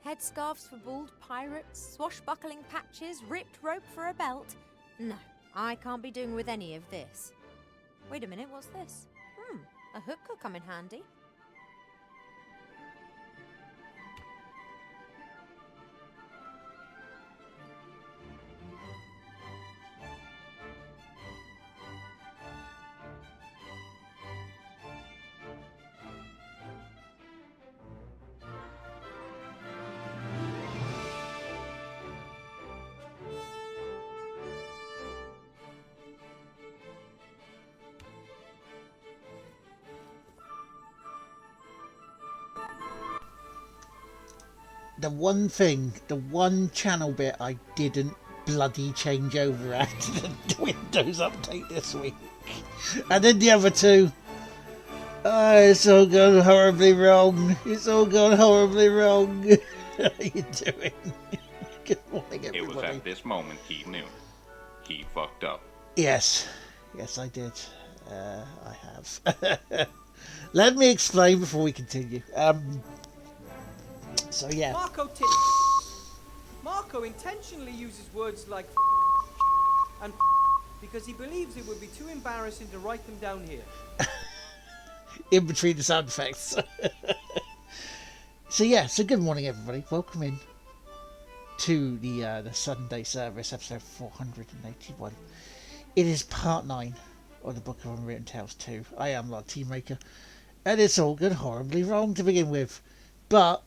Headscarves for bald pirates, swashbuckling patches, ripped rope for a belt. No, I can't be doing with any of this. Wait a minute, what's this? A hook could come in handy. The one thing, the one channel bit I didn't bloody change over after the Windows update this week. And then the other two. Oh, it's all gone horribly wrong. It's all gone horribly wrong. How are you doing? Good morning, everybody. It was at this moment he knew. He fucked up. Yes. Yes, I did. I have. Let me explain before we continue. So yeah. Marco intentionally uses words like and because he believes it would be too embarrassing to write them down here. In between the sound effects. So yeah, so good morning everybody. Welcome in to the Sunday service, episode 481. It is part 9 of the Book of Unwritten Tales 2. I am Lord Teammaker, and it's all gone horribly wrong to begin with. But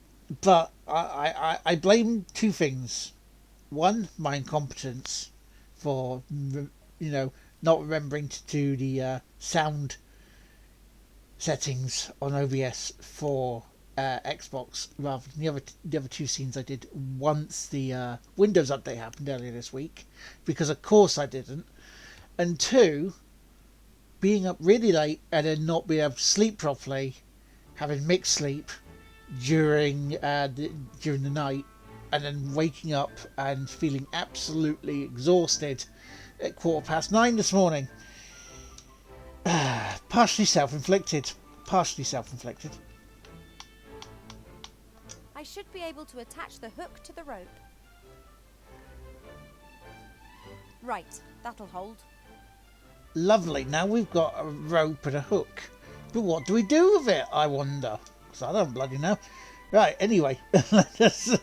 I blame two things. One, my incompetence for, not remembering to do the sound settings on OBS for Xbox, rather than the other two scenes I did once the Windows update happened earlier this week, because of course I didn't. And two, being up really late and then not being able to sleep properly, having mixed sleep during the night, and then waking up and feeling absolutely exhausted at 9:15 this morning. Partially self-inflicted. I should be able to attach the hook to the rope. Right, that'll hold. Lovely. Now we've got a rope and a hook. But what do we do with it, I wonder? Because I don't bloody know. Right, anyway. Let's...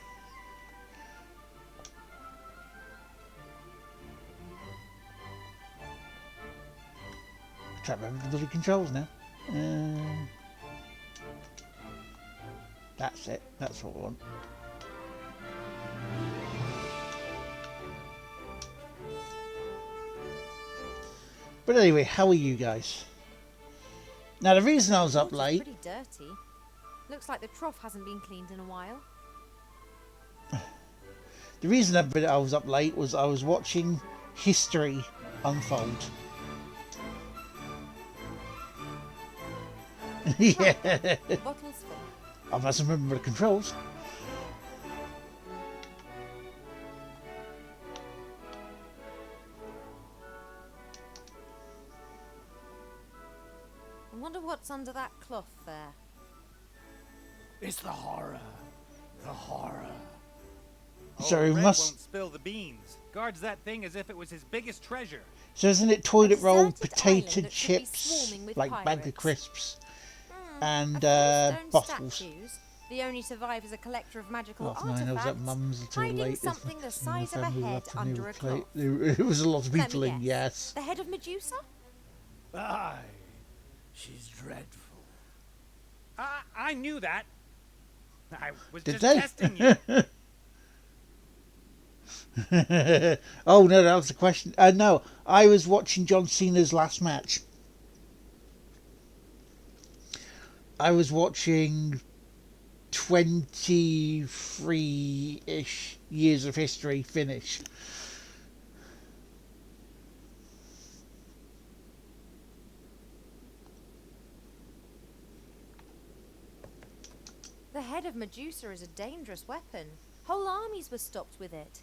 Try to remember the bloody controls now. That's it. That's what we want. But anyway, how are you guys? Now the reason I was up late... Pretty dirty. Looks like the trough hasn't been cleaned in a while. The reason I was up late was I was watching history unfold. Yeah. Bottles full. I must remember the controls. I wonder what's under that cloth there. It's the horror. The horror. So Red we must... won't spill the beans. Guards that thing as if it was his biggest treasure. So isn't it toilet roll, deserted potato island that should be chips, swarming with like bag of pirates. crisps, A and few stone bottles? statues. The only survivor is a collector of magical Half 9, I was at artifacts, Mum's until hiding late. something the size of a head under a cloth. It was a lot of Let people me in, guess. yes. The head of Medusa? Aye. She's dreadful. I knew that. I was Did just they? testing you. Oh no, that was the question. No, I was watching John Cena's last match. I was watching 23-ish years of history finish. The head of Medusa is a dangerous weapon. Whole armies were stopped with it.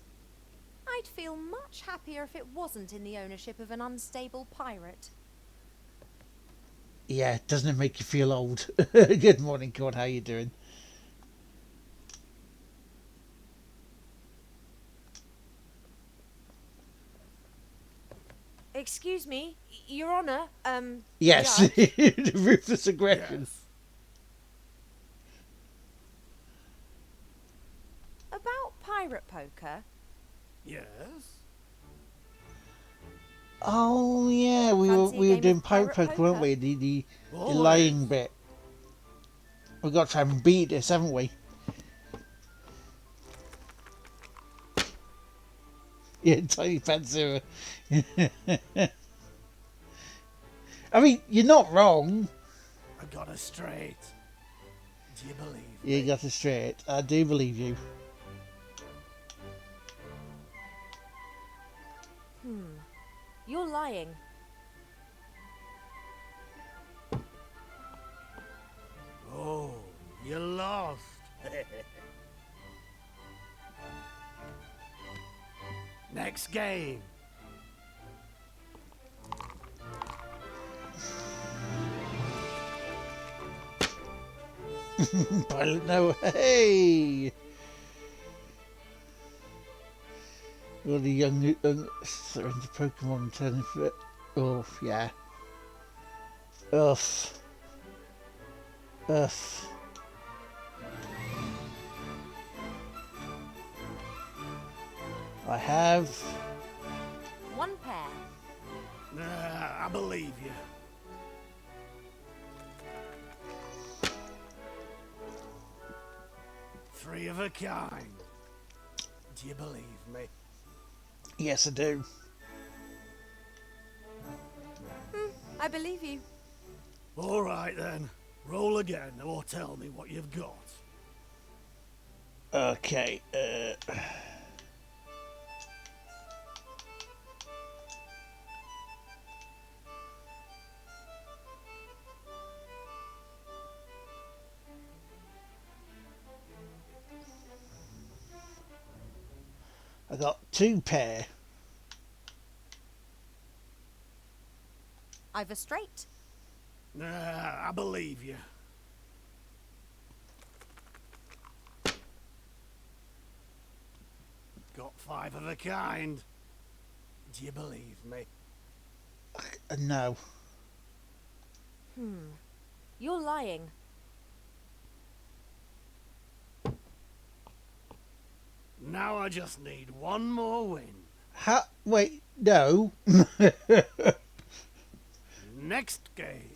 I'd feel much happier if it wasn't in the ownership of an unstable pirate. Yeah, doesn't it make you feel old? Good morning, God. How you doing? Excuse me, Your Honour, Yes, Judge. the ruthless aggression. Yes. About pirate poker, Yes. Oh yeah, we Fancy a were game doing of pirate pirate poker, weren't poker? we? The Always. lying bit. We've got to try and beat this, haven't we? Yeah, tiny fancy. I mean, you're not wrong. I got it straight. Do you believe me? You got it straight. I do believe you. you're lying. Oh, you lost. Next game. Pilot, no. Hey! All the young surrender Pokemon turning for it. Oh, yeah. Ugh. Ugh. I have. One pair. I believe you. Three of a kind. Do you believe me? Yes, I do. I believe you. All right then. Roll again or tell me what you've got. Okay. I got two pair. I've a straight. I believe you. Got five of a kind. Do you believe me? No. You're lying. Now I just need one more win. Wait, no. Next game.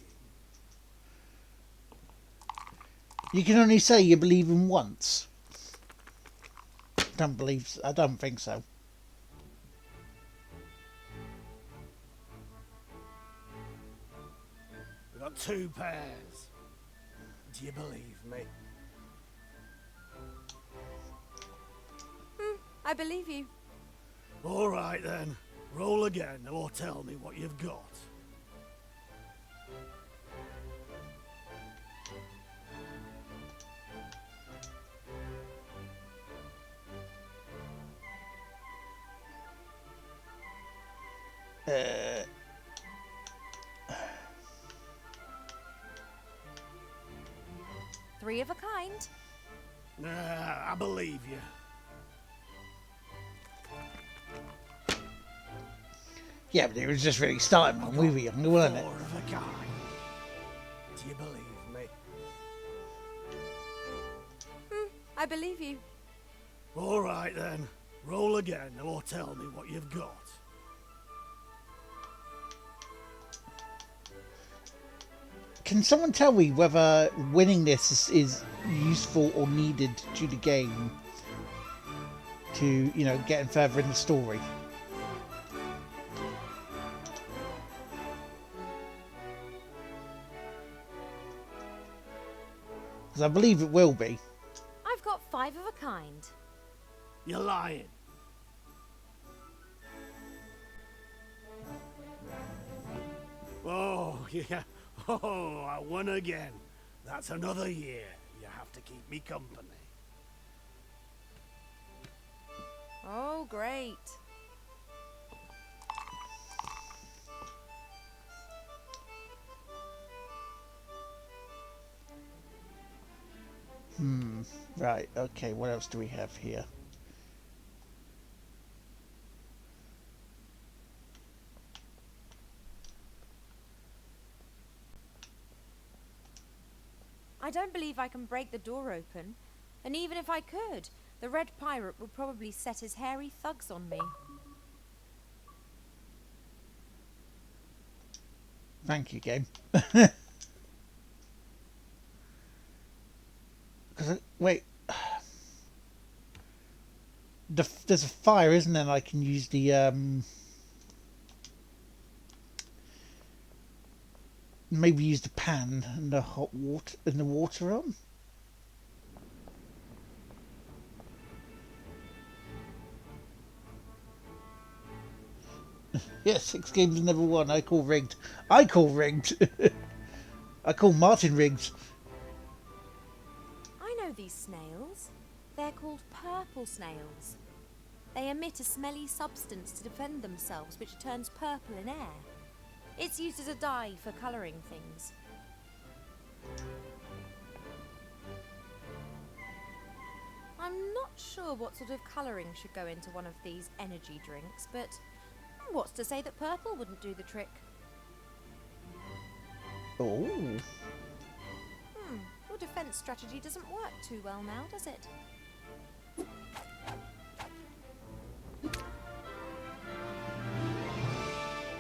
You can only say you believe him once. I don't think so. We got two pairs. Do you believe me? I believe you. All right then. Roll again or tell me what you've got. Three of a kind. I believe you. Yeah, but it was just really starting when we were younger, weren't it? Four of a kind. Do you believe me? I believe you. All right then. Roll again or tell me what you've got. Can someone tell me whether winning this is useful or needed to the game to, you know, getting further in the story? Because I believe it will be. I've got five of a kind. You're lying. Oh, yeah. Oh, I won again. That's another year. You have to keep me company. Oh, great. Right, okay, what else do we have here? I don't believe I can break the door open. And even if I could, the red pirate would probably set his hairy thugs on me. Thank you, game. Wait. There's a fire, isn't there? I can use the maybe use the pan and the hot water and the water on. Yeah, 6 games never won. I call rigged. I call rigged. I call Martin rigged. I know these snails. They're called purple snails. They emit a smelly substance to defend themselves, which turns purple in air. It's used as a dye for colouring things. I'm not sure what sort of colouring should go into one of these energy drinks, but what's to say that purple wouldn't do the trick? Oh. Your defence strategy doesn't work too well now, does it?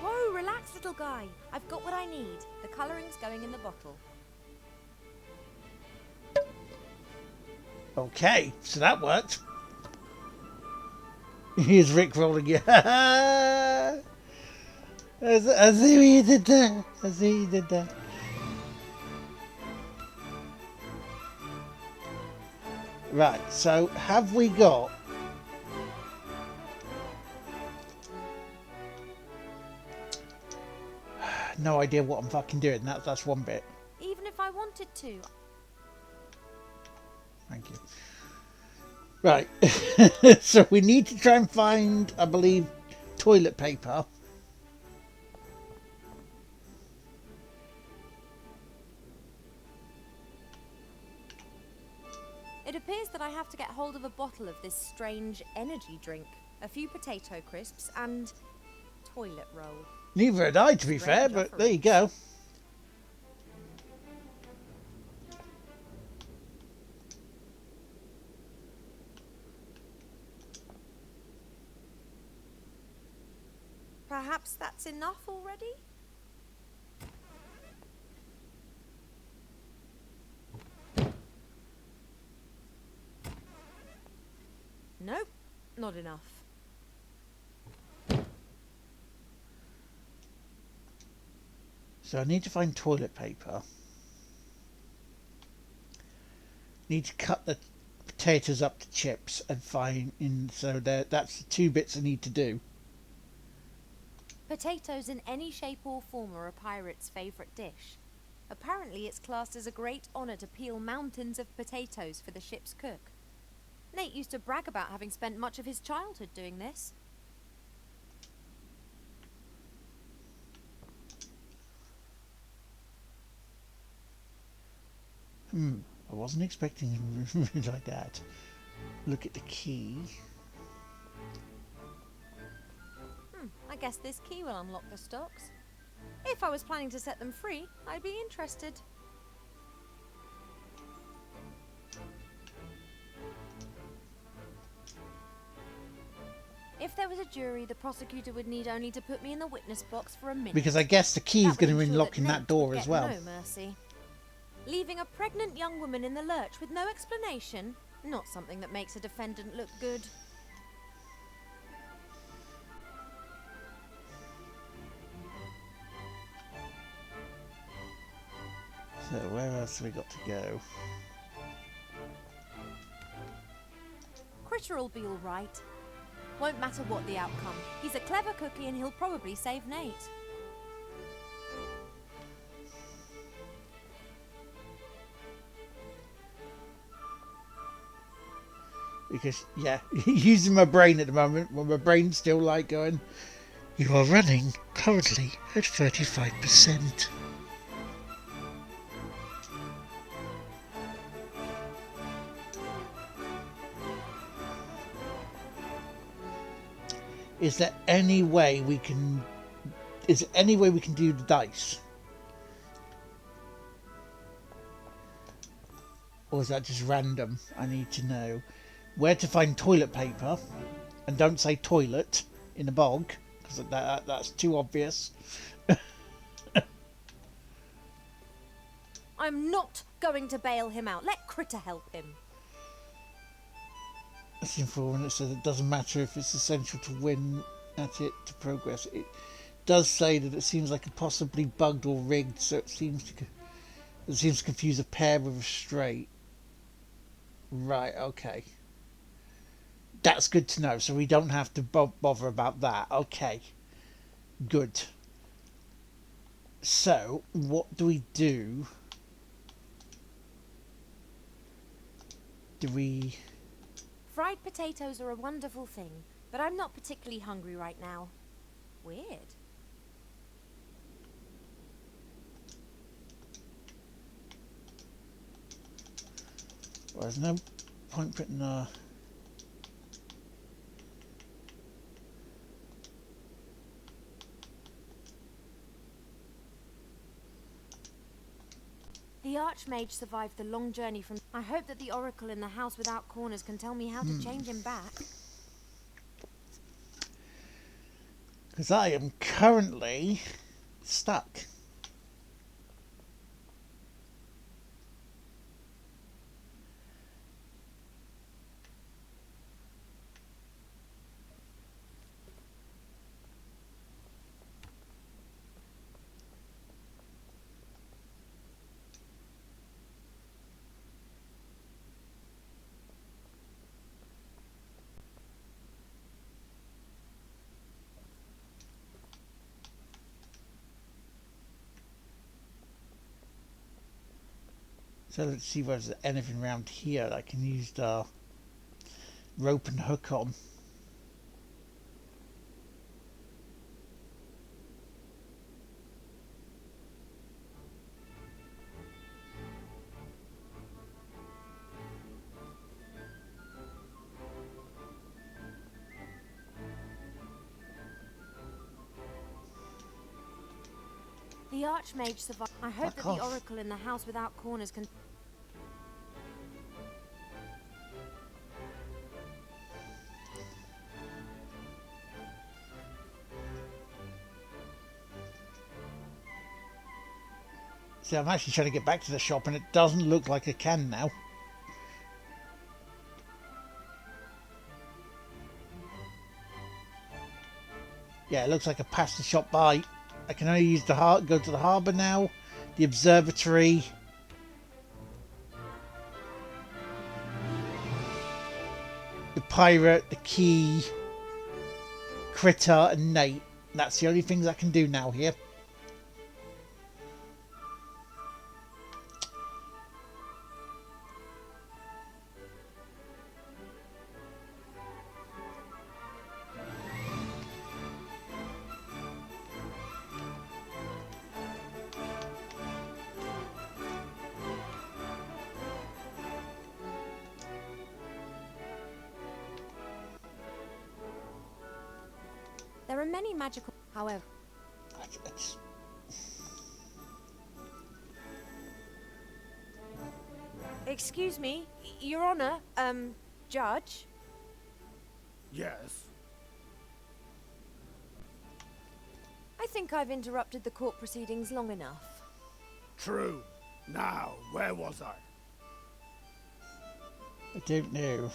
Whoa, relax, little guy. I've got what I need. The colouring's going in the bottle. Okay, so that worked. Here's Rick rolling. Yeah. I see what you did there. I see what you did there. Right, so have we got... No idea what I'm fucking doing. That's one bit. Even if I wanted to. Thank you. Right. So we need to try and find, I believe, toilet paper. It appears that I have to get hold of a bottle of this strange energy drink, a few potato crisps, and toilet roll. Neither had I, to be fair, but there you go. Perhaps that's enough already? Nope, not enough. So I need to find toilet paper. Need to cut the potatoes up to chips and find in. So that's the 2 bits I need to do. Potatoes in any shape or form are a pirate's favourite dish. Apparently it's classed as a great honour to peel mountains of potatoes for the ship's cook. Nate used to brag about having spent much of his childhood doing this. I wasn't expecting it like that. Look at the key. I guess this key will unlock the stocks. If I was planning to set them free, I'd be interested. If there was a jury, the prosecutor would need only to put me in the witness box for a minute. Because I guess the key is That going to would ensure unlock in that Nate door would as get well. No mercy. Leaving a pregnant young woman in the lurch with no explanation, not something that makes a defendant look good. So where else have we got to go? Critter'll be all right. Won't matter what the outcome. He's a clever cookie and he'll probably save Nate. Because, yeah, using my brain at the moment, when my brain's still like going, you are running currently at 35%. Is there any way we can... Is there any way we can do the dice? Or is that just random? I need to know where to find toilet paper. And don't say toilet in a bog, because that's too obvious. I'm not going to bail him out. Let Critter help him. Scene 4, when it says it doesn't matter if it's essential to win at it to progress. It does say that it seems like a possibly bugged or rigged, so it seems to confuse a pair with a straight. Right, okay. That's good to know, so we don't have to bother about that. Okay. Good. So, what do we do? Do we... Fried potatoes are a wonderful thing, but I'm not particularly hungry right now. Weird. Well, there's no point putting a... The Archmage survived the long journey from... I hope that the Oracle in the house without corners can tell me how to change him back. Because I am currently stuck. So let's see whether there's anything around here that I can use the rope and hook on. The Archmage survived... I hope Fuck that off. the Oracle in the house without corners can... See, I'm actually trying to get back to the shop and it doesn't look like I can now. Yeah, it looks like I passed the shop by. I can only use the go to the harbour now, the observatory, the pirate, the key, Critter, and Nate. That's the only things I can do now here. There are many magical... However... It's- Excuse me, Your Honor, Judge? Yes. I think I've interrupted the court proceedings long enough. True. Now, where was I? I don't know.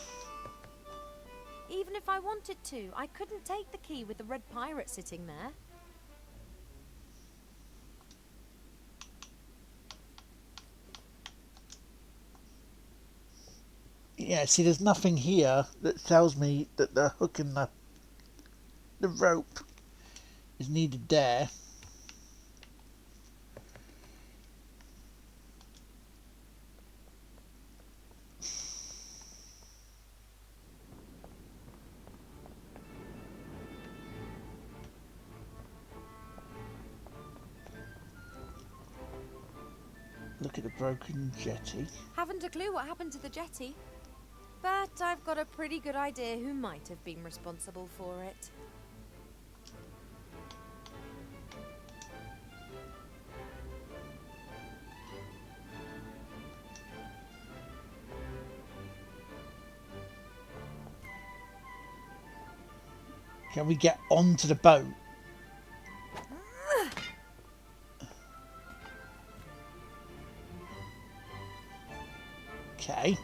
Even if I wanted to, I couldn't take the key with the red pirate sitting there. Yeah, see, there's nothing here that tells me that the hook and the rope is needed there. Look at the broken jetty. Haven't a clue what happened to the jetty. But I've got a pretty good idea who might have been responsible for it. Can we get onto the boat? Okay.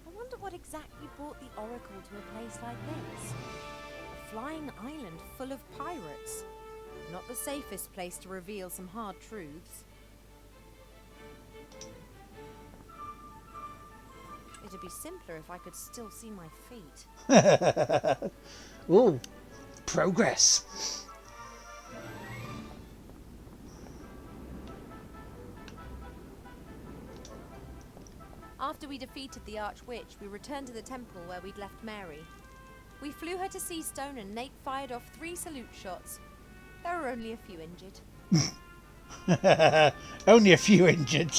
I wonder what exactly brought the Oracle to a place like this. A flying island full of pirates. Not the safest place to reveal some hard truths. It'd be simpler if I could still see my feet. Ooh, progress. After we defeated the Archwitch, we returned to the temple where we'd left Mary. We flew her to Seastone and Nate fired off 3 salute shots. There were only a few injured. Only a few injured.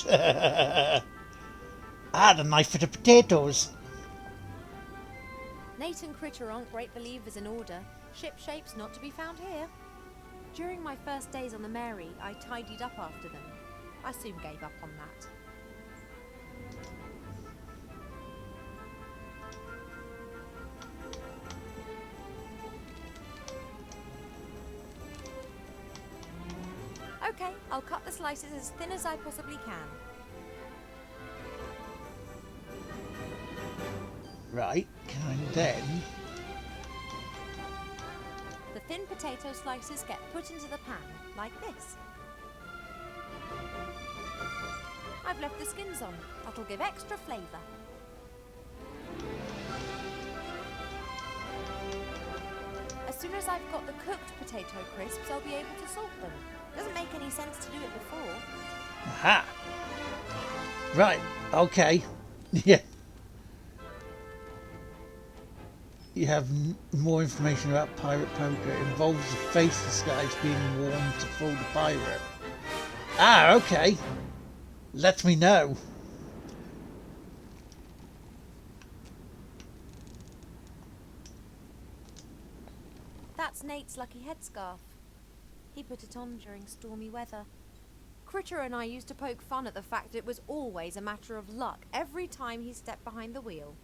Ah, the knife for the potatoes. Nate and Critter aren't great believers in order. Ship shapes not to be found here. During my first days on the Mary, I tidied up after them. I soon gave up on that. Okay, I'll cut the slices as thin as I possibly can. Right, and then... The thin potato slices get put into the pan, like this. I've left the skins on. That'll give extra flavour. As soon as I've got the cooked potato crisps, I'll be able to salt them. Doesn't make any sense to do it before. Aha! Right, okay. Yeah. You have more information about pirate poker. It involves the faceless guys being warned to fool the pirate. Ah, okay. Let me know. That's Nate's lucky headscarf. He put it on during stormy weather. Critter and I used to poke fun at the fact it was always a matter of luck every time he stepped behind the wheel.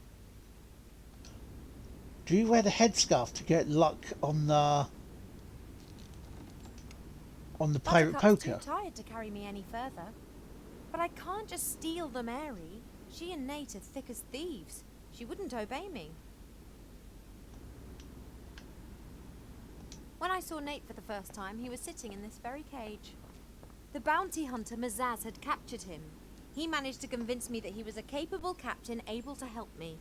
Do you wear the headscarf to get luck on the pirate Buttercup's poker? too tired to carry me any further. But I can't just steal the Mary. She and Nate are thick as thieves. She wouldn't obey me. When I saw Nate for the first time, he was sitting in this very cage. The bounty hunter Mazaz had captured him. He managed to convince me that he was a capable captain able to help me.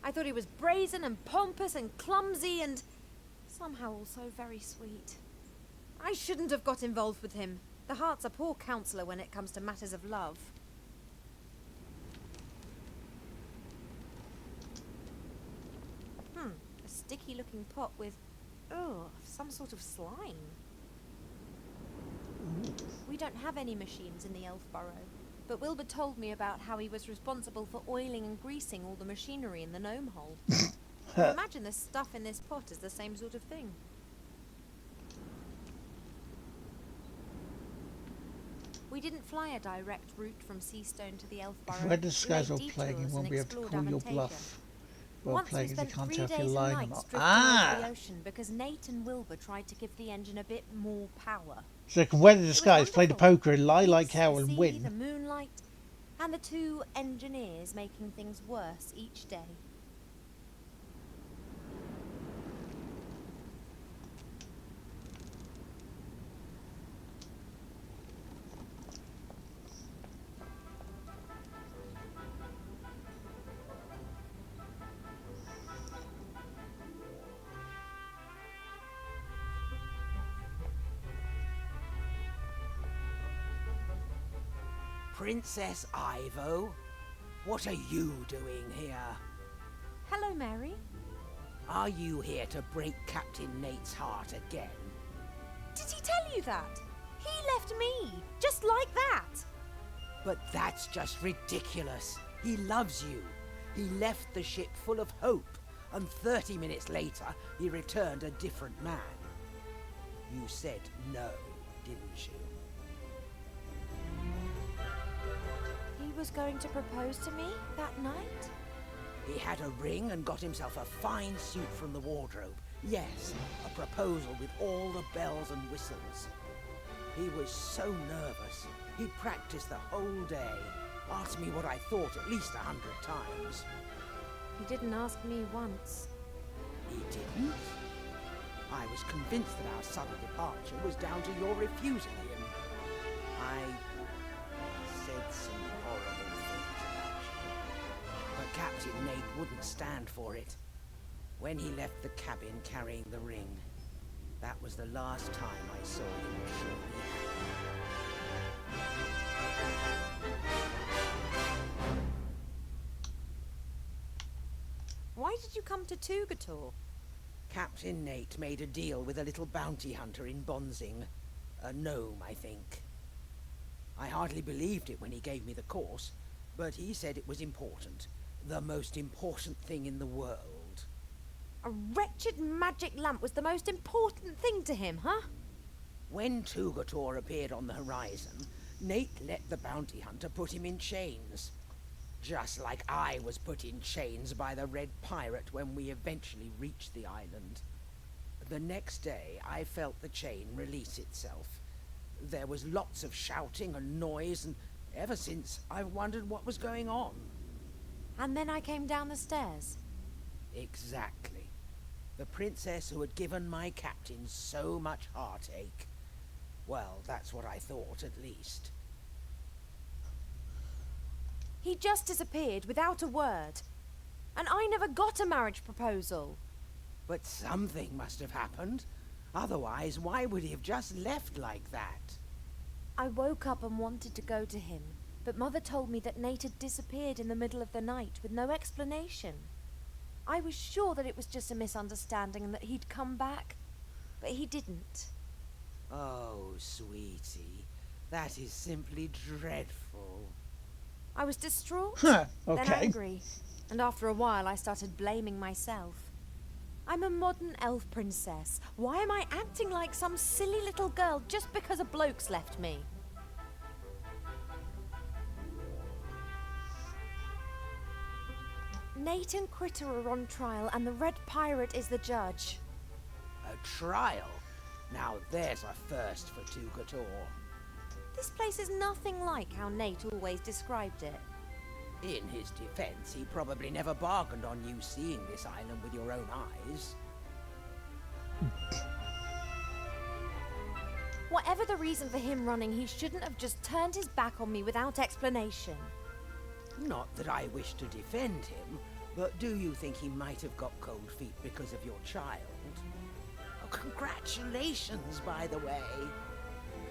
I thought he was brazen and pompous and clumsy and somehow also very sweet. I shouldn't have got involved with him. The heart's a poor counsellor when it comes to matters of love. A sticky looking pot with, some sort of slime. We don't have any machines in the Elf Burrow, but Wilbur told me about how he was responsible for oiling and greasing all the machinery in the gnome hole. I imagine the stuff in this pot is the same sort of thing. We didn't fly a direct route from Seastone to the Elf Burrow. If Red Skies We while made playing, you detours won't and be able to explored call your Avantasia. bluff while Once we playing, as you spent can't 3 tell if you're days and lying or nights not. drifting Ah! over the ocean because Nate and Wilbur tried to give the engine a bit more power. So you can weather the was skies, play the wonderful. poker, and lie like Peace, hell, the and sea, win. The moonlight, and the 2 engineers making things worse each day. Princess Ivo, what are you doing here? Hello, Mary. Are you here to break Captain Nate's heart again? Did he tell you that? He left me, just like that. But that's just ridiculous. He loves you. He left the ship full of hope, and 30 minutes later, he returned a different man. You said no, didn't you? He was going to propose to me that night? He had a ring and got himself a fine suit from the wardrobe. Yes, a proposal with all the bells and whistles. He was so nervous. He practiced the whole day. Asked me what I thought at least 100 times. He didn't ask me once. He didn't? I was convinced that our sudden departure was down to your refusing him. I said some horrible things about you. But Captain Nate wouldn't stand for it. When he left the cabin carrying the ring, that was the last time I saw him truly happy. Why did you come to Tugator? Captain Nate made a deal with a little bounty hunter in Bonzing. A gnome, I think. I hardly believed it when he gave me the course, but he said it was important. The most important thing in the world. A wretched magic lamp was the most important thing to him, huh? When Tugator appeared on the horizon, Nate let the bounty hunter put him in chains. Just like I was put in chains by the Red Pirate when we eventually reached the island. The next day, I felt the chain release itself. There was lots of shouting and noise, and ever since, I've wondered what was going on. And then I came down the stairs. Exactly. The princess who had given my captain so much heartache. Well, that's what I thought, at least. He just disappeared without a word. And I never got a marriage proposal. But something must have happened. Otherwise, why would he have just left like that? I woke up and wanted to go to him, but Mother told me that Nate had disappeared in the middle of the night with no explanation. I was sure that it was just a misunderstanding and that he'd come back, but he didn't. Oh, sweetie, that is simply dreadful. I was distraught, Okay. then angry, and after a while I started blaming myself. I'm a modern elf princess. Why am I acting like some silly little girl just because a bloke's left me? Nate and Critter are on trial and the Red Pirate is the judge. A trial? Now there's a first for Tugator. This place is nothing like how Nate always described it. In his defense, he probably never bargained on you seeing this island with your own eyes. Whatever the reason for him running, he shouldn't have just turned his back on me without explanation. Not that I wish to defend him, but do you think he might have got cold feet because of your child? Oh, congratulations, by the way.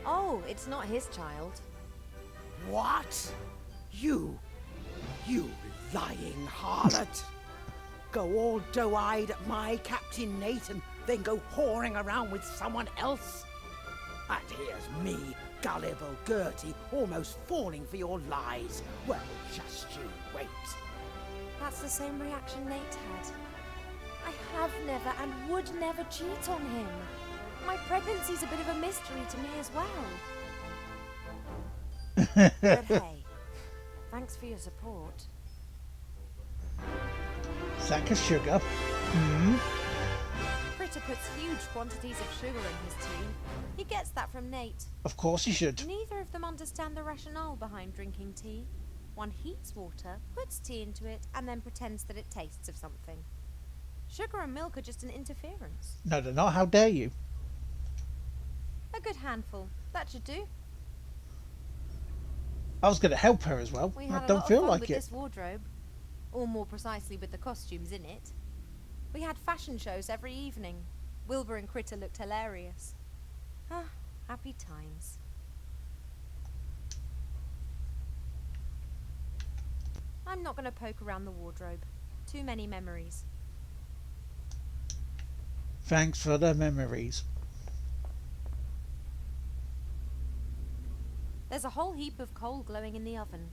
Oh, it's not his child. What? You lying harlot! Go all doe-eyed at my Captain Nate and then go whoring around with someone else? And here's me, gullible Gertie, almost falling for your lies. Well, just you wait. That's the same reaction Nate had. I have never and would never cheat on him. My pregnancy's a bit of a mystery to me as well. But hey, thanks for your support. Sack of sugar. Critter puts huge quantities of sugar in his tea. He gets that from Nate. Of course you should. Neither of them understand the rationale behind drinking tea. One heats water, puts tea into it, and then pretends that it tastes of something. Sugar and milk are just an interference. No, they're not. How dare you? A good handful. That should do. I was going to help her as well. We had I a don't lot feel of fun like with it. this wardrobe. Or more precisely with the costumes in it. We had fashion shows every evening. Wilbur and Critter looked hilarious. Ah, happy times. I'm not going to poke around the wardrobe. Too many memories. Thanks for the memories. There's a whole heap of coal glowing in the oven.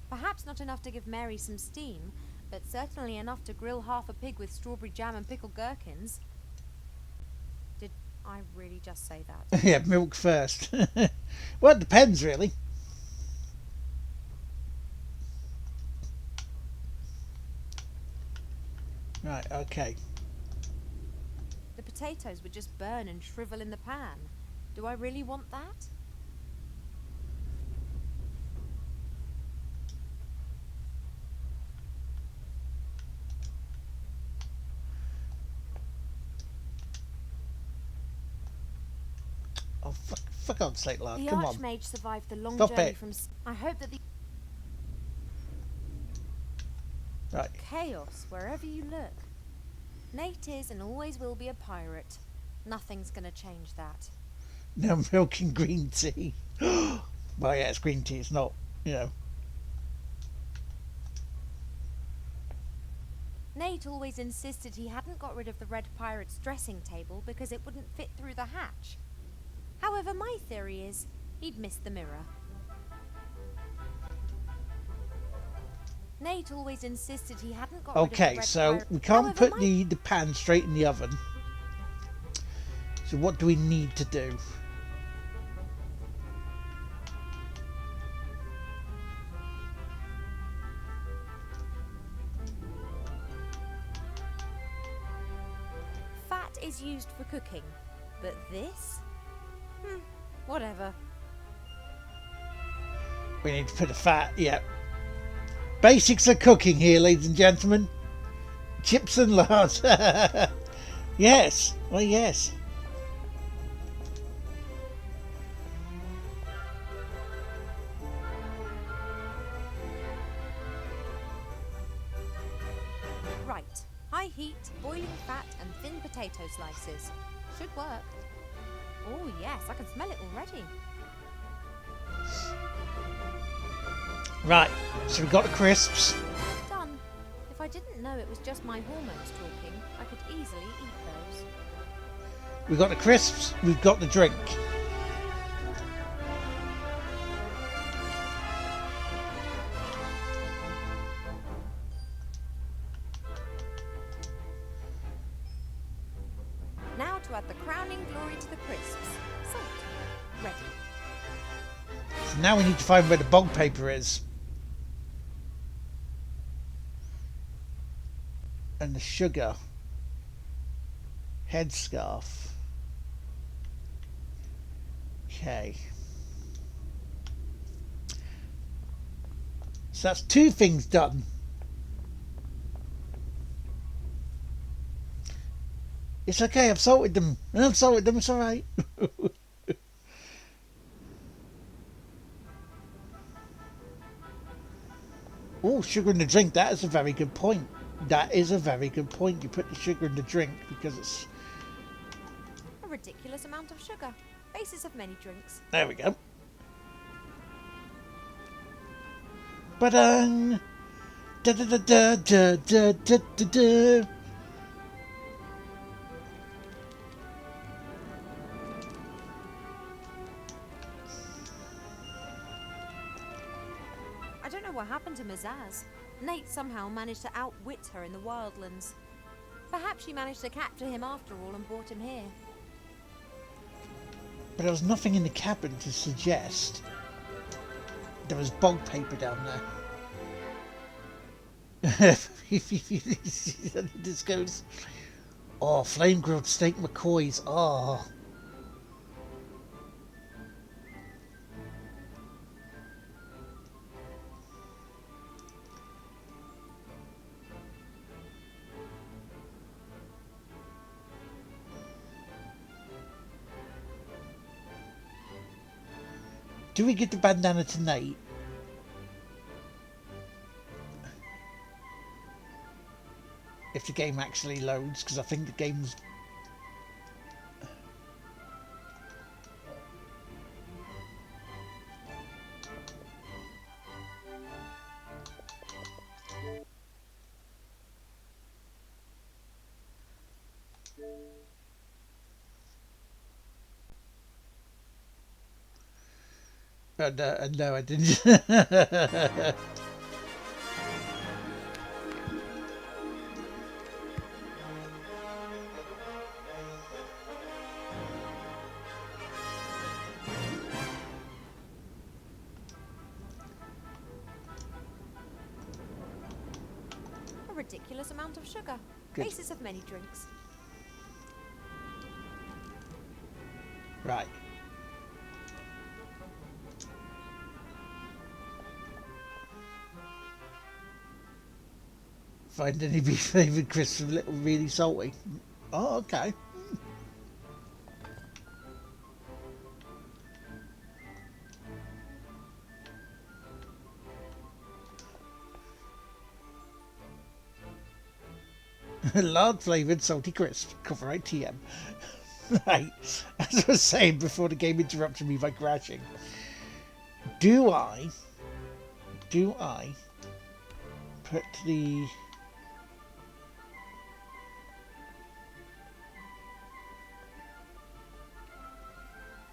Perhaps not enough to give Mary some steam, but certainly enough to grill half a pig with strawberry jam and pickled gherkins. Did I really just say that? Yeah, milk first. Well, it depends, really. Okay. The potatoes would just burn and shrivel in the pan. Do I really want that? Oh, fuck on, Slate Lard. The Come on. Archmage survived the long Stop journey it. from... I hope that the... Right. Chaos wherever you look. Nate is and always will be a pirate. Nothing's gonna change that. No milk and green tea. Well, yeah, it's green tea. It's not, you know. Nate always insisted he hadn't got rid of the Red Pirate's dressing table because it wouldn't fit through the hatch. However, my theory is he'd missed the mirror. Nate always insisted he hadn't got rid of the Okay, Red so Pirate. we can't However, put my the pan straight in the oven. So what do we need to do? fat is used for cooking, but this? Whatever. We need to put the fat, yeah. Basics of cooking here, ladies and gentlemen. Chips and lards. Yes, well, yes. Right. High heat, boiling fat, and thin potato slices. Should work. Oh yes, I can smell it already. Right, so we've got the crisps. Done. If I didn't know it was just my hormones talking, I could easily eat those. We've got the crisps. We've got the drink. Now to add the crowning glory to the crisps. Salt. Ready. So now we need to find where the bog paper is. And the sugar. Headscarf. Okay. So that's two things done. It's okay, I've salted them. I've salted them, it's alright. Oh, sugar in the drink, that is a very good point. That is a very good point. You put the sugar in the drink because it's... A ridiculous amount of sugar. Basis of many drinks. There we go. Ba-dang! Da-da-da-da-da-da-da-da-da. I don't know what happened to Mazaz. Nate somehow managed to outwit her in the wildlands. Perhaps she managed to capture him after all and brought him here. But there was nothing in the cabin to suggest there was bog paper down there. This goes... Oh, flame grilled steak McCoys. Oh. Do we give the bandana to Nate? If the game actually loads, because I think the game's... no, I didn't. A ridiculous amount of sugar. Good. Basis of many drinks. Right. Find any beef flavoured crisps a little really salty. Oh, okay. Lard flavoured salty crisp. Copyright TM. Right. As I was saying before the game interrupted me by crashing. Do I put the...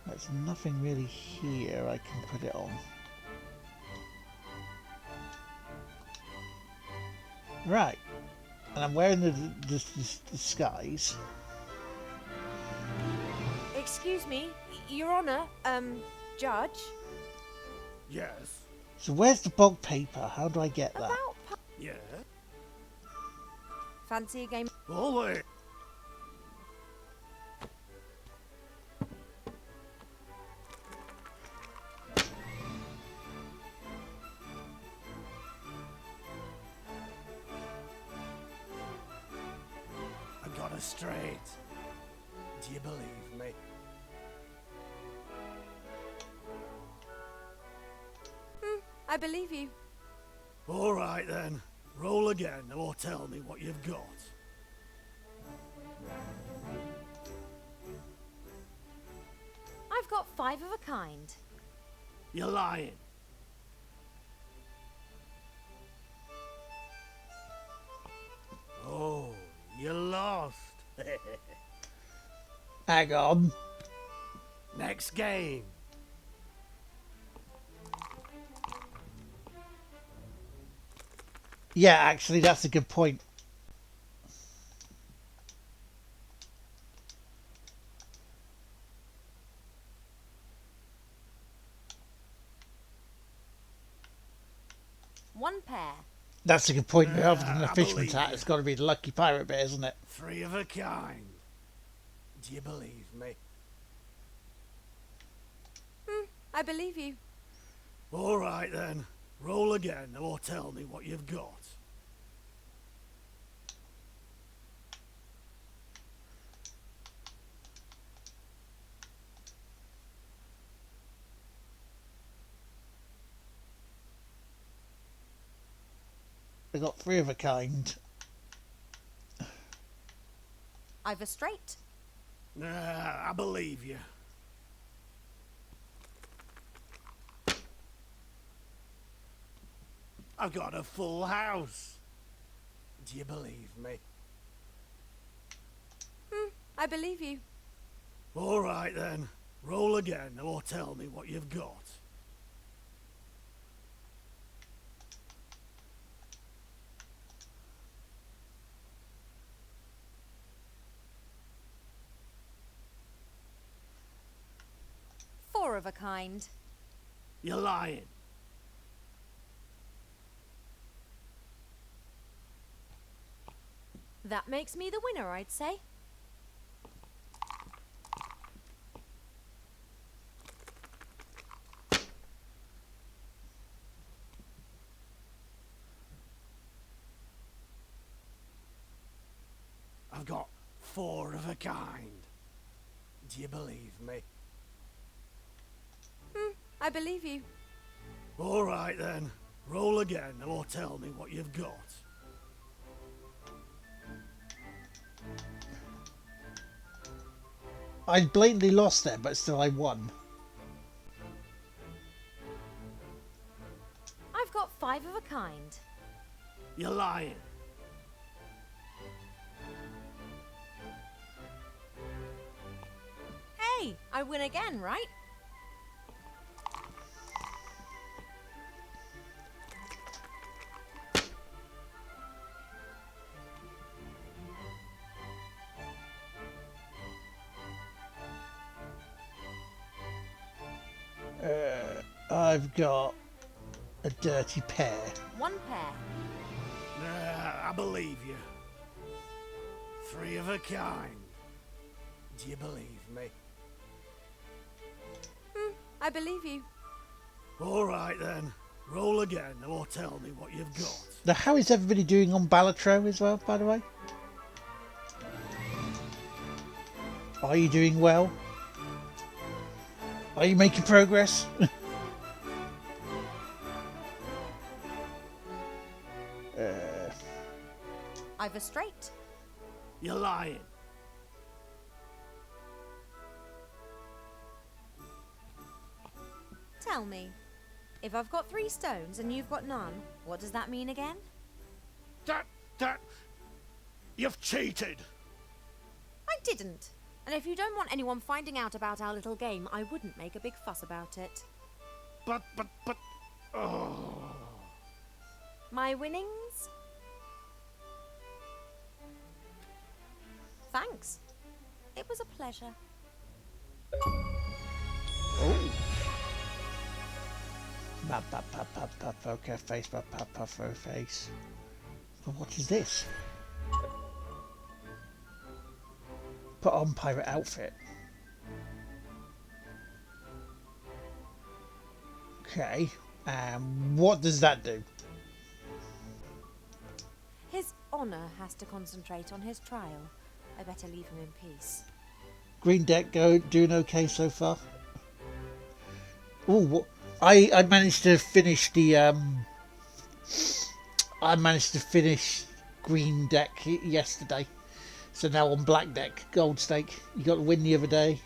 There's nothing really here I can put it on. Right. And I'm wearing the disguise. Excuse me, Your Honour, Judge. Yes. So where's the bog paper? How do I get that? Yeah. Fancy a game? Ole. I got it straight. Do you believe me? I believe you. All right then. Roll again or tell me what you've got. I've got 5 of a kind. You're lying. Oh, you lost. Hang on. Next game. Yeah, actually, that's a good point. One pair. That's a good point. Rather than the I fisherman's believe hat, you. it's got to be the lucky pirate bit, isn't it? 3 of a kind. Do you believe me? I believe you. All right then. Roll again or tell me what you've got. I got 3 of a kind. I've a straight. I believe you. I've got a full house. Do you believe me? I believe you. All right then. Roll again or tell me what you've got. Four of a kind. You're lying. That makes me the winner, I'd say. I've got 4 of a kind. Do you believe me? I believe you. All right then. Roll again or tell me what you've got. I blatantly lost there, but still I won. I've got 5 of a kind. You're lying. Hey, I win again, right? I've got a dirty pair. One pair. I believe you. Three of a kind. Do you believe me? I believe you. All right then. Roll again or tell me what you've got. Now, how is everybody doing on Balatro as well, by the way? Are you doing well? Are you making progress? I've a straight. You're lying. Tell me, if I've got 3 stones and you've got none, what does that mean again? That... You've cheated. I didn't. And if you don't want anyone finding out about our little game, I wouldn't make a big fuss about it. But... Oh... My winnings? Thanks. It was a pleasure. Oh. Poker face, face. But what is this? Put on pirate outfit. Okay. What does that do? His honor has to concentrate on his trial. I better leave him in peace. Green deck doing okay so far. Oh, I managed to finish the I managed to finish green deck yesterday. So now on black deck, gold stake. You got the win the other day.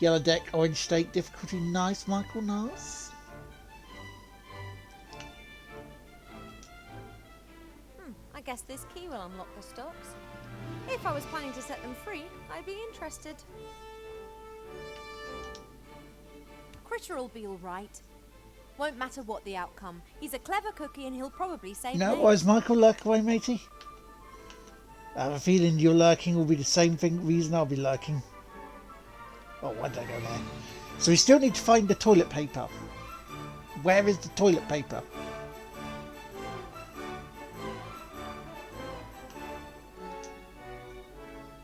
Yellow deck, orange stake, difficulty nice, Michael, nice. I guess this key will unlock the stocks. If I was planning to set them free, I'd be interested. Critter'll be all right. Won't matter what the outcome. He's a clever cookie and he'll probably save No, me. why is Michael lurk away, matey? I have a feeling your lurking will be the same reason I'll be lurking. Oh, why did I go there? So we still need to find the toilet paper. Where is the toilet paper?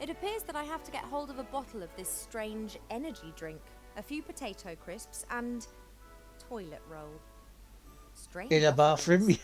It appears that I have to get hold of a bottle of this strange energy drink, a few potato crisps, and toilet roll. Strange. In a bathroom.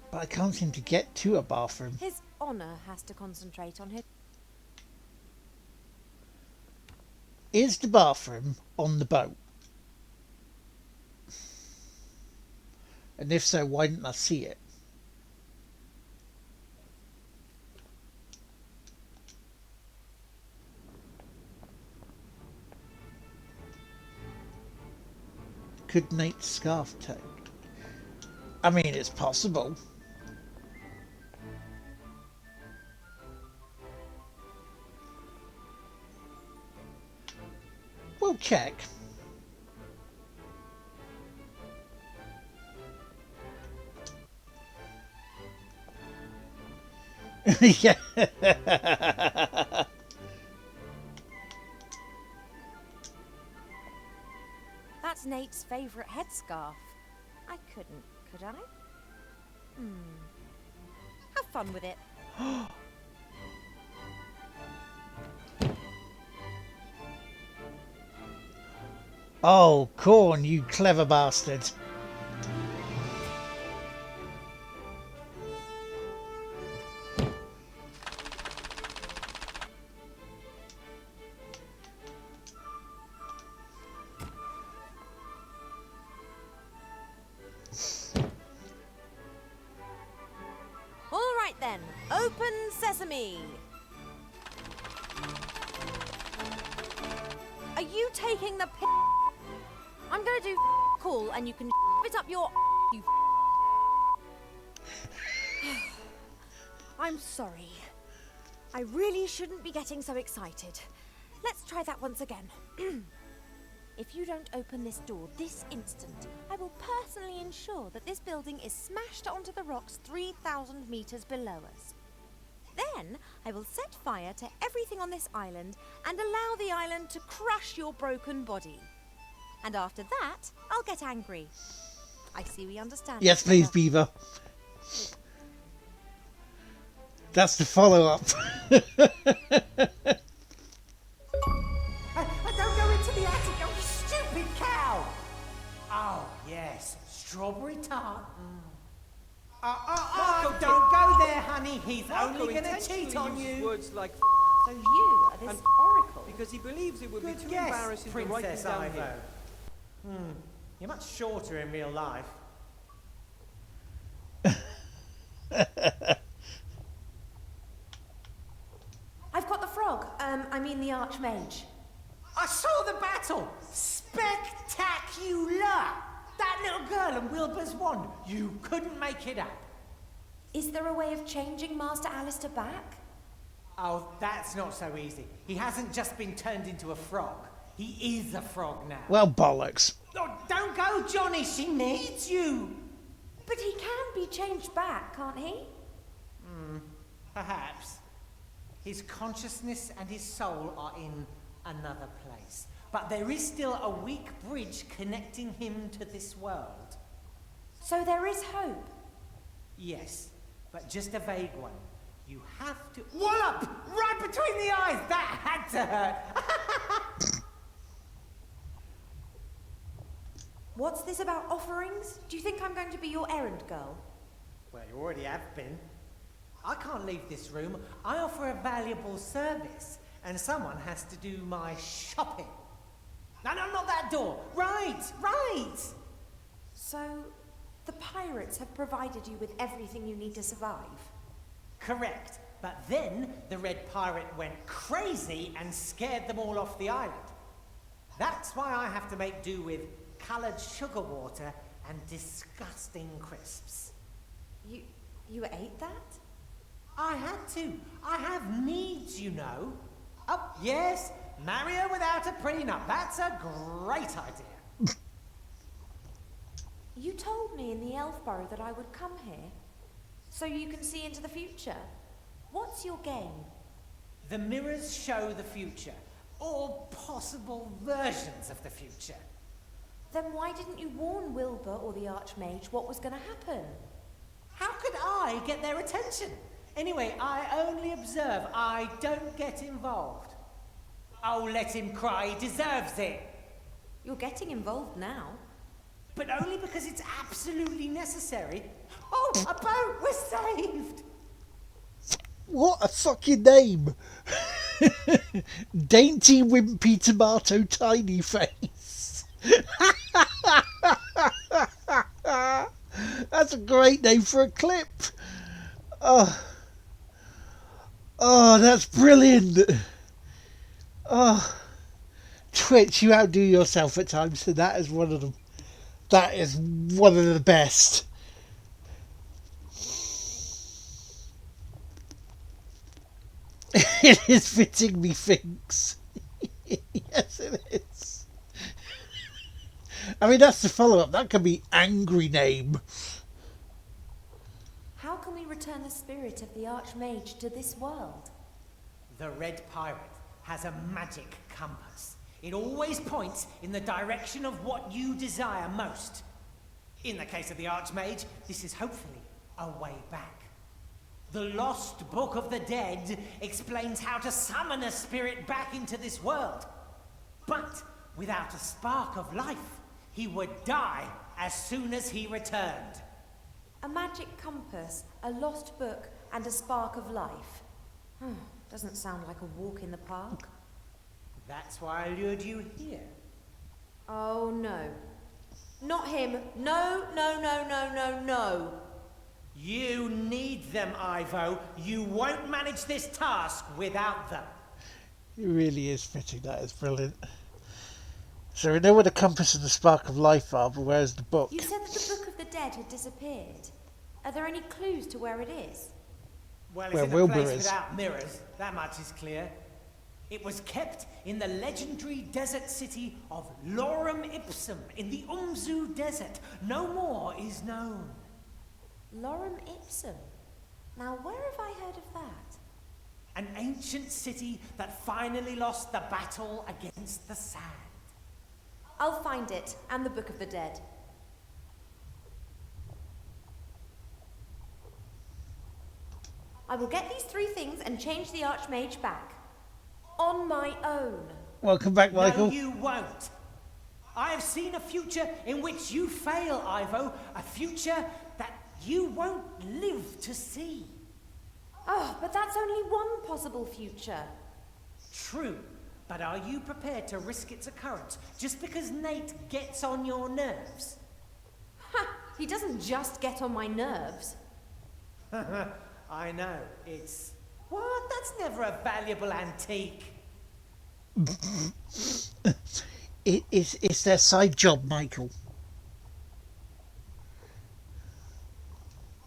But I can't seem to get to a bathroom. His honor has to concentrate on his... Is the bathroom on the boat? And if so, why didn't I see it? Could Nate's scarf take? I mean, it's possible. We'll check. Yeah. That's Nate's favourite headscarf. I couldn't, could I? Have fun with it. Oh, Corn, you clever bastard. All right then, open sesame. Are you taking the piss? I'm gonna do cool and you can it up your you. I'm sorry. I really shouldn't be getting so excited. Let's try that once again. If you don't open this door this instant, I will personally ensure that this building is smashed onto the rocks 3,000 meters below us. Then I will set fire to everything on this island and allow the island to crush your broken body. And after that, I'll get angry. I see we understand. Yes, please, Beaver. That's the follow-up. Don't go into the attic, you stupid cow! Oh, yes, strawberry tart. Don't go there, honey. He's Marco only going to intentionally cheat on uses you. words like So you are this And- oracle. because he believes it would be Good too guess, embarrassing to write them Princess down Ivo. here. You're much shorter in real life. I've got the frog. I mean the archmage. I saw the battle. Spectacular! That little girl and Wilbur's wand. You couldn't make it up. Is there a way of changing Master Alistair back? Oh, that's not so easy. He hasn't just been turned into a frog. He is a frog now. Well, bollocks. Oh, don't go, Johnny. She needs you. But he can be changed back, can't he? Perhaps. His consciousness and his soul are in another place. But there is still a weak bridge connecting him to this world. So there is hope. Yes, but just a vague one. You have to... Wallop! Right between the eyes! That had to hurt! What's this about offerings? Do you think I'm going to be your errand girl? Well, you already have been. I can't leave this room. I offer a valuable service, and someone has to do my shopping. No, not that door. Right. So, the pirates have provided you with everything you need to survive? Correct. But then the Red Pirate went crazy and scared them all off the island. That's why I have to make do with coloured sugar water and disgusting crisps. You ate that? I had to. I have needs, you know. Oh, yes, marry her without a prenup. That's a great idea. You told me in the elf burrow that I would come here, so you can see into the future. What's your game? The mirrors show the future, or possible versions of the future. Then why didn't you warn Wilbur or the Archmage what was going to happen? How could I get their attention? Anyway, I only observe. I don't get involved. Oh, let him cry. He deserves it. You're getting involved now. But only because it's absolutely necessary. Oh, a boat! We're saved! What a fucking name. Dainty Wimpy Tomato Tiny Face. That's a great name for a clip. Oh, that's brilliant. Oh, Twitch, you outdo yourself at times, so that is one of them. That is one of the best. It is fitting, methinks. Yes, it is. I mean, that's the follow-up. That could be angry name. How can we return the spirit of the Archmage to this world? The Red Pirate has a magic compass. It always points in the direction of what you desire most. In the case of the Archmage, this is hopefully a way back. The Lost Book of the Dead explains how to summon a spirit back into this world. But without a spark of life, he would die as soon as he returned. A magic compass, a lost book, and a spark of life. Doesn't sound like a walk in the park. That's why I lured you here. Oh no. Not him. No. You need them, Ivo. You won't manage this task without them. It really is fitting. That is brilliant. So we know where the compass and the spark of life are, but where's the book? You said that the Book of the Dead had disappeared. Are there any clues to where it is? Well, Where it's in a Wilbur place is. without mirrors. That much is clear. It was kept in the legendary desert city of Lorem Ipsum in the Umzu Desert. No more is known. Lorem Ipsum? Now, where have I heard of that? An ancient city that finally lost the battle against the sand. I'll find it, and the Book of the Dead. I will get these 3 things and change the Archmage back. On my own. Welcome back, Michael. No, you won't. I have seen a future in which you fail, Ivo. A future that you won't live to see. Oh, but that's only one possible future. True, but are you prepared to risk its occurrence just because Nate gets on your nerves? Ha! He doesn't just get on my nerves. I know, it's... What? That's never a valuable antique. It's their side job, Michael.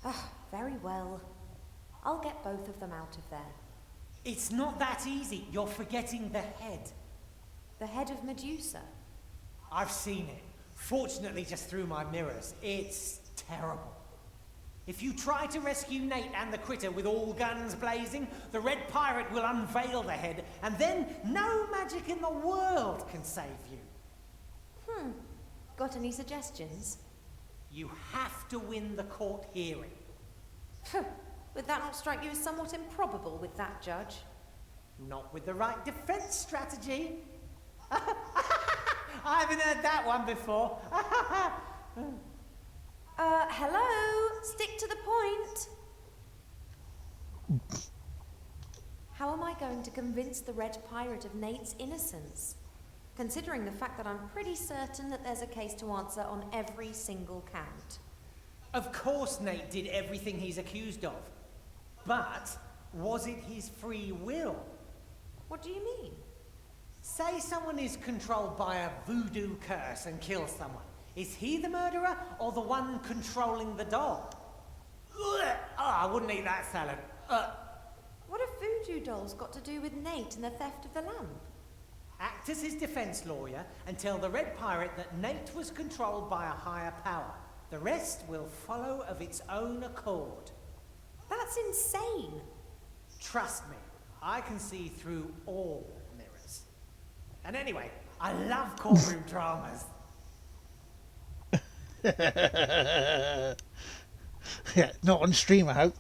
Ah, very well. I'll get both of them out of there. It's not that easy. You're forgetting the head. The head of Medusa. I've seen it. Fortunately, just through my mirrors. It's terrible. If you try to rescue Nate and the critter with all guns blazing, the Red Pirate will unveil the head, and then no magic in the world can save you. Got any suggestions? You have to win the court hearing. Would that not strike you as somewhat improbable with that judge? Not with the right defense strategy. I haven't heard that one before. Hello? Stick to the point. How am I going to convince the Red Pirate of Nate's innocence? Considering the fact that I'm pretty certain that there's a case to answer on every single count. Of course Nate did everything he's accused of. But was it his free will? What do you mean? Say someone is controlled by a voodoo curse and kills someone. Is he the murderer or the one controlling the doll? Oh, I wouldn't eat that salad. What have voodoo dolls got to do with Nate and the theft of the lamp? Act as his defense lawyer and tell the Red Pirate that Nate was controlled by a higher power. The rest will follow of its own accord. That's insane. Trust me, I can see through all mirrors. And anyway, I love courtroom dramas. Yeah, not on stream, I hope.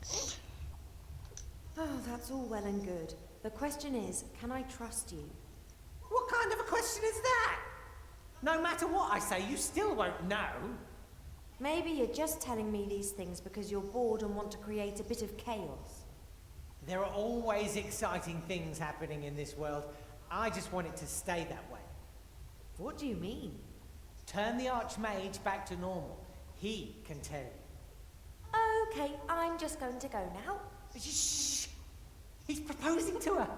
Oh, that's all well and good. The question is, can I trust you? What kind of a question is that? No matter what I say, you still won't know. Maybe you're just telling me these things because you're bored and want to create a bit of chaos. There are always exciting things happening in this world. I just want it to stay that way. What do you mean? Turn the Archmage back to normal. He can tell you. Okay, I'm just going to go now. Shh! He's proposing to her.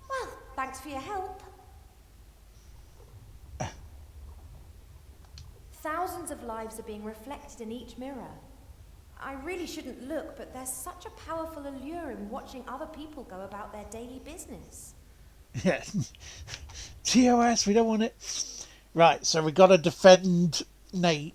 Well, thanks for your help. Thousands of lives are being reflected in each mirror. I really shouldn't look, but there's such a powerful allure in watching other people go about their daily business. Yeah. TOS, we don't want it. Right, so we got to defend Nate.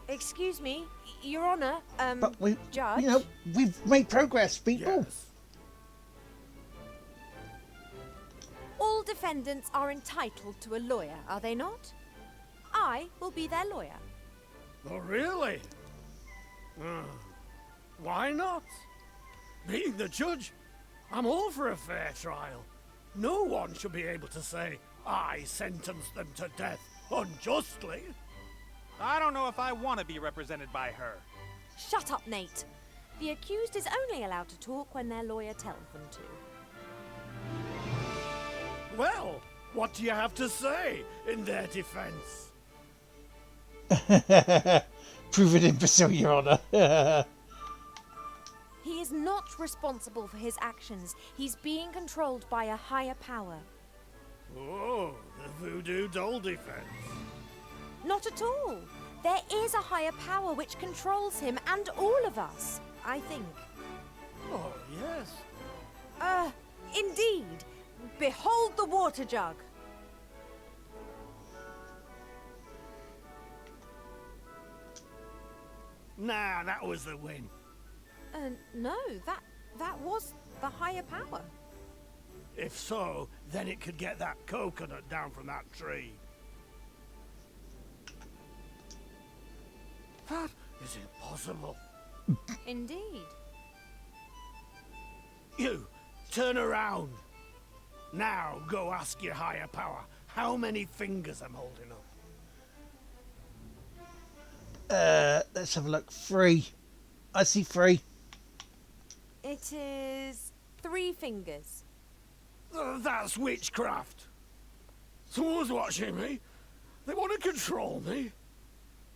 Excuse me, Your Honor, But we, Judge? you know, we've made progress, people. Yes. All defendants are entitled to a lawyer, are they not? I will be their lawyer. Oh, really? Why not? Being the judge, I'm all for a fair trial. No one should be able to say, I sentenced them to death unjustly. I don't know if I want to be represented by her. Shut up, Nate. The accused is only allowed to talk when their lawyer tells them to. Well, what do you have to say in their defense? Prove it, imbecile, Your Honor. He is not responsible for his actions. He's being controlled by a higher power. Oh, the voodoo doll defense. Not at all. There is a higher power which controls him and all of us, I think. Oh, yes. Indeed. Behold the water jug. Nah, that was the win. No, that was the higher power. If so, then it could get that coconut down from that tree. That is impossible. Indeed. You, turn around. Now go ask your higher power how many fingers I'm holding up. Let's have a look. 3. I see 3. It is 3 fingers. That's witchcraft. Someone's watching me. They want to control me.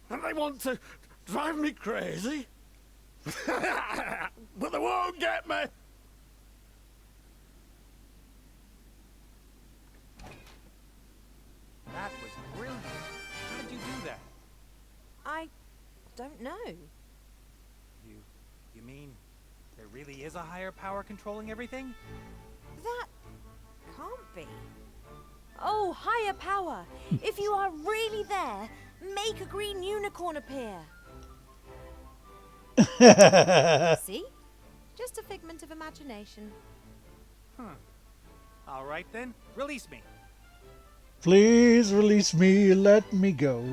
And they want to drive me crazy. But they won't get me. That was brilliant. How did you do that? I don't know. You mean there really is a higher power controlling everything? That can't be. Oh, higher power! If you are really there, make a green unicorn appear. See? Just a figment of imagination. All right then, release me. Please release me, let me go.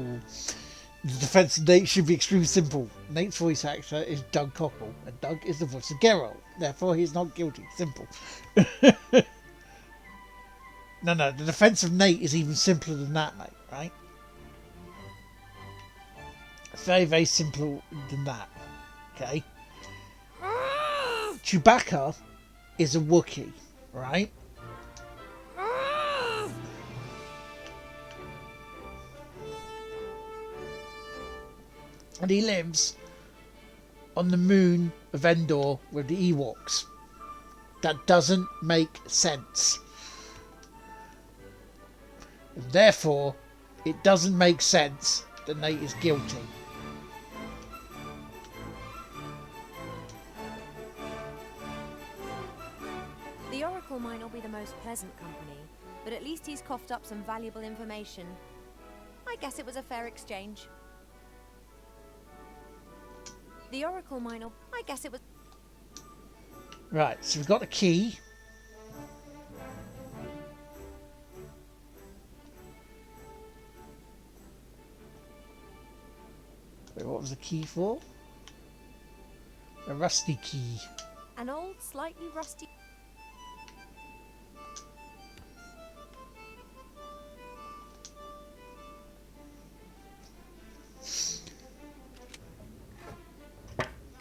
The defense of Nate should be extremely simple. Nate's voice actor is Doug Cockle, and Doug is the voice of Geralt. Therefore, he's not guilty. Simple. No, the defense of Nate is even simpler than that, mate, right? It's very, very simple than that. Okay? Chewbacca is a Wookiee, right? And he lives on the moon of Endor with the Ewoks. That doesn't make sense. And therefore, it doesn't make sense that Nate is guilty. The Oracle might not be the most pleasant company, but at least he's coughed up some valuable information. I guess it was a fair exchange. The Oracle might not... I guess it was... Right, so we've got the key. Wait, what was the key for? A rusty key. An old, slightly rusty...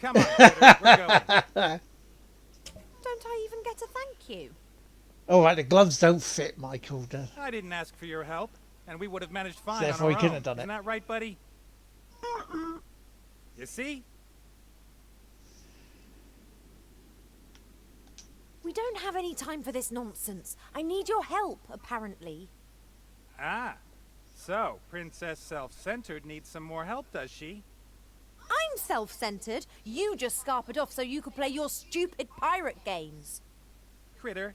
Come on, Critter, we're going. Don't I even get a thank you? Alright, the gloves don't fit, Michael. I didn't ask for your help, and we would have managed fine Therefore, on he our couldn't own. have done it. Isn't that right, buddy? You see? We don't have any time for this nonsense. I need your help, apparently. Ah, so Princess Self-Centered needs some more help, does she? I'm self-centered. You just scarpered off so you could play your stupid pirate games. Critter,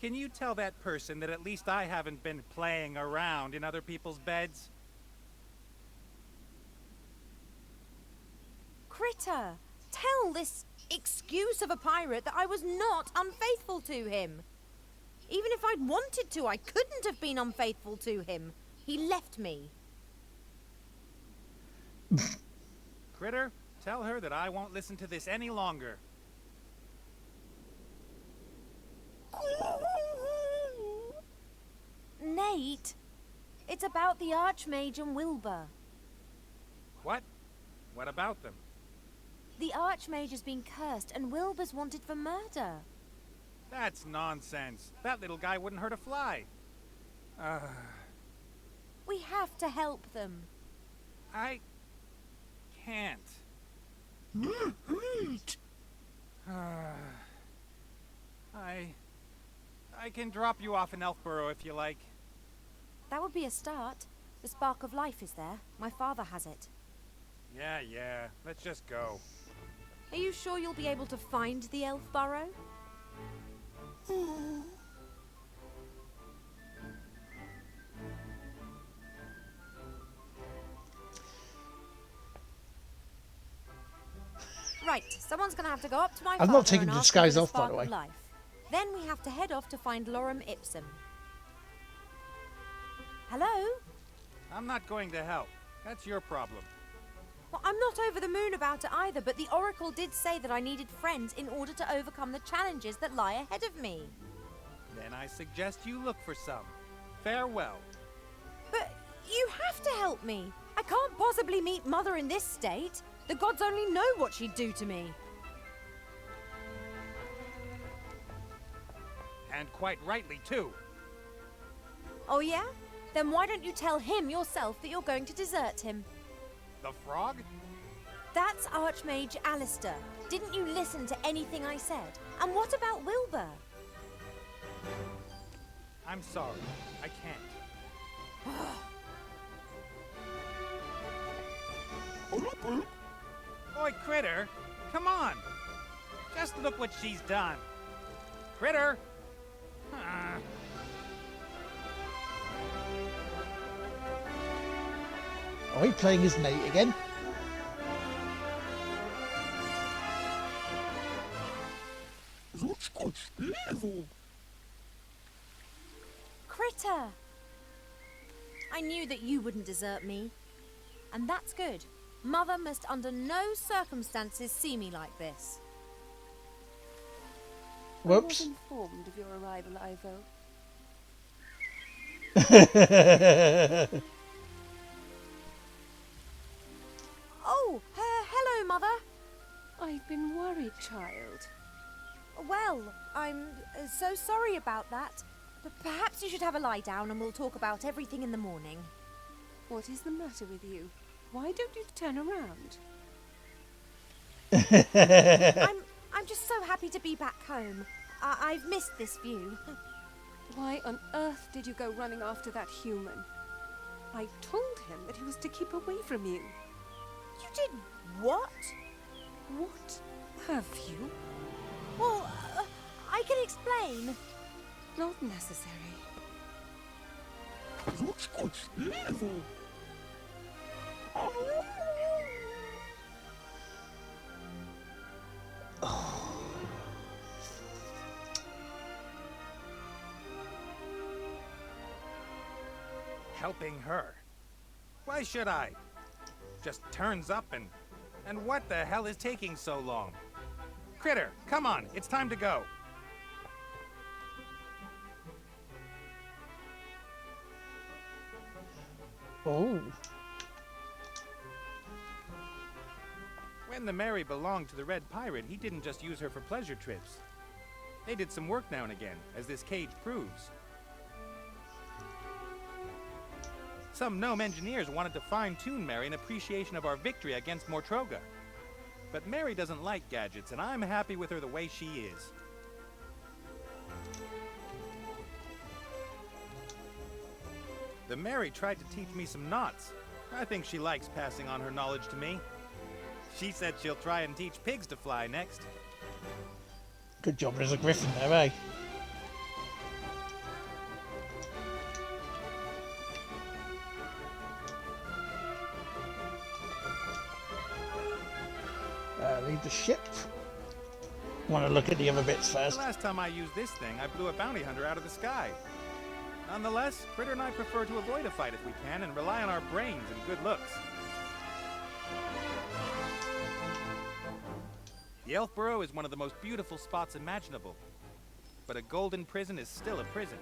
can you tell that person that at least I haven't been playing around in other people's beds? Critter, tell this excuse of a pirate that I was not unfaithful to him. Even if I'd wanted to, I couldn't have been unfaithful to him. He left me. Critter, tell her that I won't listen to this any longer. Nate, it's about the Archmage and Wilbur. What? What about them? The Archmage has been cursed and Wilbur's wanted for murder. That's nonsense. That little guy wouldn't hurt a fly. We have to help them. I can't. I can drop you off in Elfborough if you like. That would be a start. The spark of life is there. My father has it. Yeah. Let's just go. Are you sure you'll be able to find the elf burrow? Right, someone's gonna have to go up to my father. I'm not taking and the ask him for disguise off, by spark the of way. life. Then we have to head off to find Lorem Ipsum. Hello? I'm not going to help. That's your problem. Well, I'm not over the moon about it either, but the Oracle did say that I needed friends in order to overcome the challenges that lie ahead of me. Then I suggest you look for some. Farewell. But you have to help me. I can't possibly meet Mother in this state. The gods only know what she'd do to me. And quite rightly, too. Oh, yeah? Then why don't you tell him yourself that you're going to desert him? The frog? That's Archmage Alistair. Didn't you listen to anything I said? And what about Wilbur? I'm sorry. I can't. Boy, Critter, come on. Just look what she's done. Critter! Are we playing as Nate again? Critter! I knew that you wouldn't desert me. And that's good. Mother must under no circumstances see me like this. Whoops. I was informed of your arrival, Ivo. Oh, hello, Mother. I've been worried, child. Well, I'm so sorry about that. But perhaps you should have a lie down and we'll talk about everything in the morning. What is the matter with you? Why don't you turn around? I'm just so happy to be back home. I've missed this view. Why on earth did you go running after that human? I told him that he was to keep away from you. You did what? What have you? Well, I can explain. Not necessary. Helping her? Why should I? Just turns up and what the hell is taking so long? Critter, come on, it's time to go. Oh. When the Mary belonged to the Red Pirate, he didn't just use her for pleasure trips. They did some work now and again, as this cage proves. Some gnome engineers wanted to fine-tune Mary in appreciation of our victory against Mortroga. But Mary doesn't like gadgets, and I'm happy with her the way she is. The Mary tried to teach me some knots. I think she likes passing on her knowledge to me. She said she'll try and teach pigs to fly next. Good job there's a griffin there, eh? Leave the ship. Want to look at the other bits The first. last time I used this thing, I blew a bounty hunter out of the sky. Nonetheless, Critter and I prefer to avoid a fight if we can and rely on our brains and good looks. The Elfborough is one of the most beautiful spots imaginable, but a golden prison is still a prison.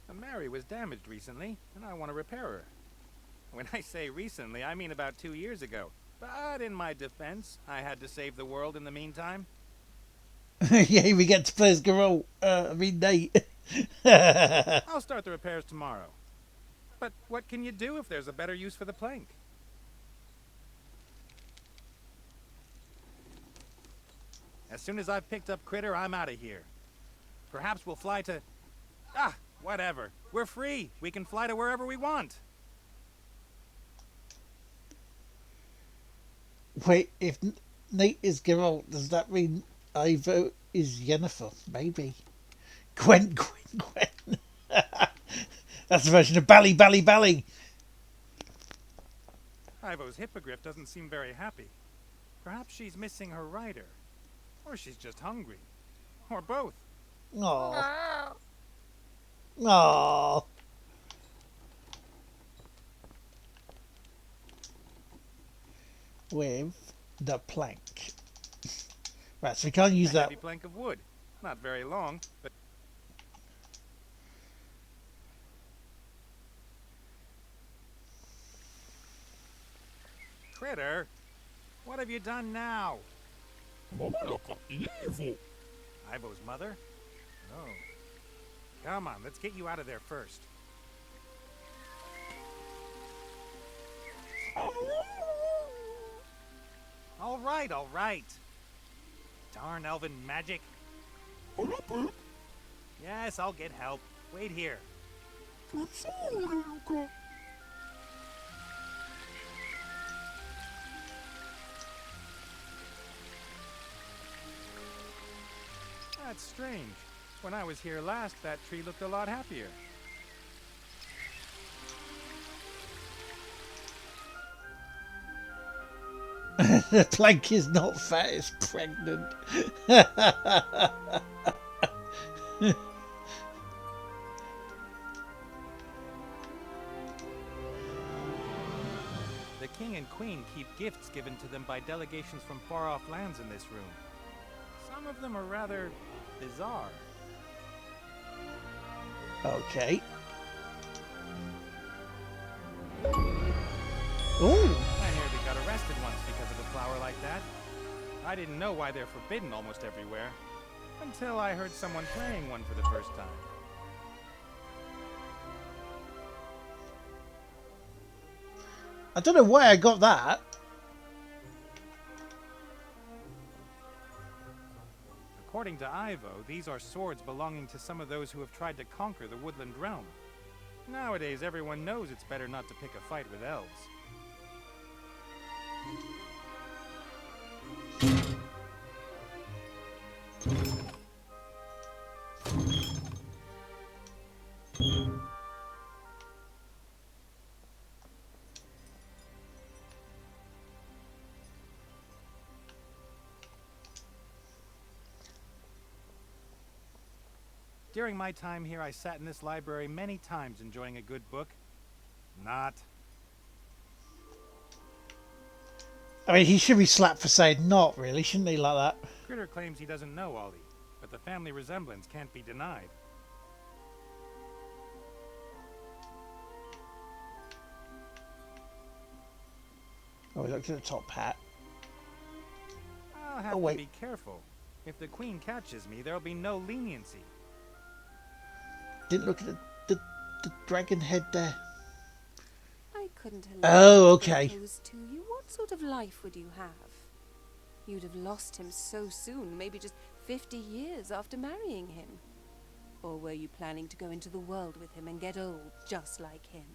The Mary was damaged recently, and I want to repair her. When I say recently, I mean about 2 years ago. But in my defense, I had to save the world in the meantime. Yeah, we get to play as Geralt. Nate. I'll start the repairs tomorrow. But what can you do if there's a better use for the plank? As soon as I've picked up Critter, I'm out of here. Perhaps we'll fly to... whatever. We're free. We can fly to wherever we want. Wait, if Nate is Geralt, does that mean Ivo is Yennefer? Maybe. Gwen. That's the version of Bally. Ivo's hippogriff doesn't seem very happy. Perhaps she's missing her rider. Or she's just hungry. Or both. Aww. Aww. With the plank. Right, so we can't use A that. heavy plank of wood. Not very long, but... Critter, what have you done now? Ivo's mother? Oh. Come on, let's get you out of there first. All right. Darn elven magic. Yes, I'll get help. Wait here. That's strange. When I was here last, that tree looked a lot happier. The plank is not fat, it's pregnant. The king and queen keep gifts given to them by delegations from far-off lands in this room. Some of them are rather bizarre. Okay. Ooh. I nearly got arrested once because of a flower like that. I didn't know why they're forbidden almost everywhere, until I heard someone playing one for the first time. I don't know why I got that. According to Ivo, these are swords belonging to some of those who have tried to conquer the woodland realm. Nowadays, everyone knows it's better not to pick a fight with elves. During my time here, I sat in this library many times enjoying a good book. Not. I mean, he should be slapped for saying not, really, shouldn't he, like that? Critter claims he doesn't know Ollie, but the family resemblance can't be denied. Oh, we looked at the top hat. I'll have to be careful. If the queen catches me, there'll be no leniency. Didn't look at the dragon head there. I couldn't allow Oh, him okay. to propose to you. What sort of life would you have? You'd have lost him so soon, maybe just 50 years after marrying him. Or were you planning to go into the world with him and get old just like him?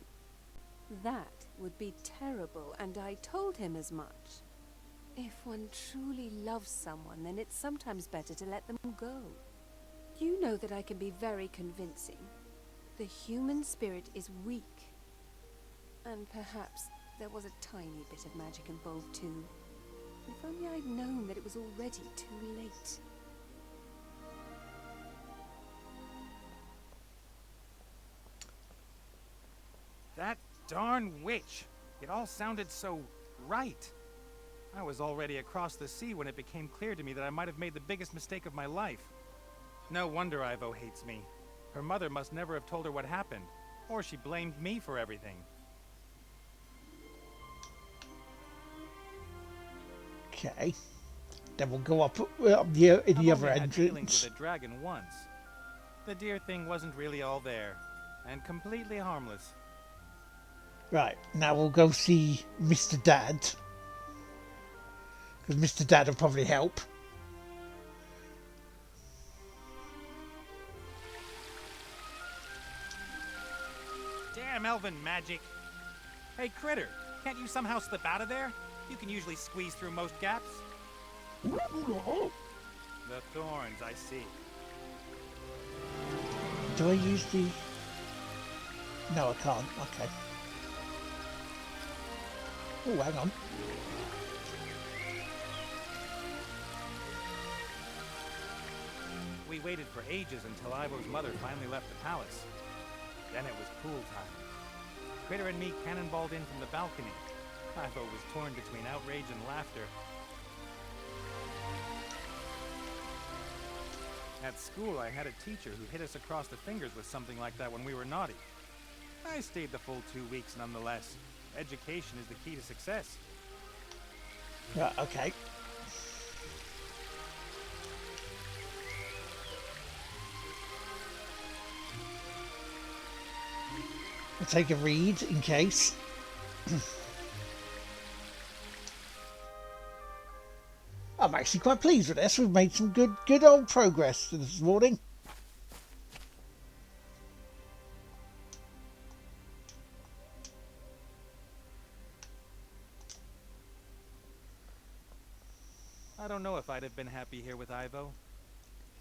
That would be terrible, and I told him as much. If one truly loves someone, then it's sometimes better to let them go. You know that I can be very convincing. The human spirit is weak. And perhaps there was a tiny bit of magic involved too. If only I'd known that it was already too late. That darn witch! It all sounded so right. I was already across the sea when it became clear to me that I might have made the biggest mistake of my life. No wonder Ivo hates me. Her mother must never have told her what happened, or she blamed me for everything. Okay. Then we'll go up in the I've other only had dealings entrance. with a dragon once. The deer thing wasn't really all there, and completely harmless. Right, now we'll go see Mr. Dad. Because Mr. Dad will probably help. Damn elven magic! Hey, Critter, can't you somehow slip out of there? You can usually squeeze through most gaps. The thorns, I see. Do I use the... No, I can't. Okay. Oh, hang on. We waited for ages until Ivo's mother finally left the palace. Then it was pool time. Critter and me cannonballed in from the balcony. Ivo was torn between outrage and laughter. At school, I had a teacher who hit us across the fingers with something like that when we were naughty. I stayed the full 2 weeks nonetheless. Education is the key to success. Right, okay. I'll take a read in case. I'm actually quite pleased with this. We've made some good old progress this morning. I don't know if I'd have been happy here with Ivo.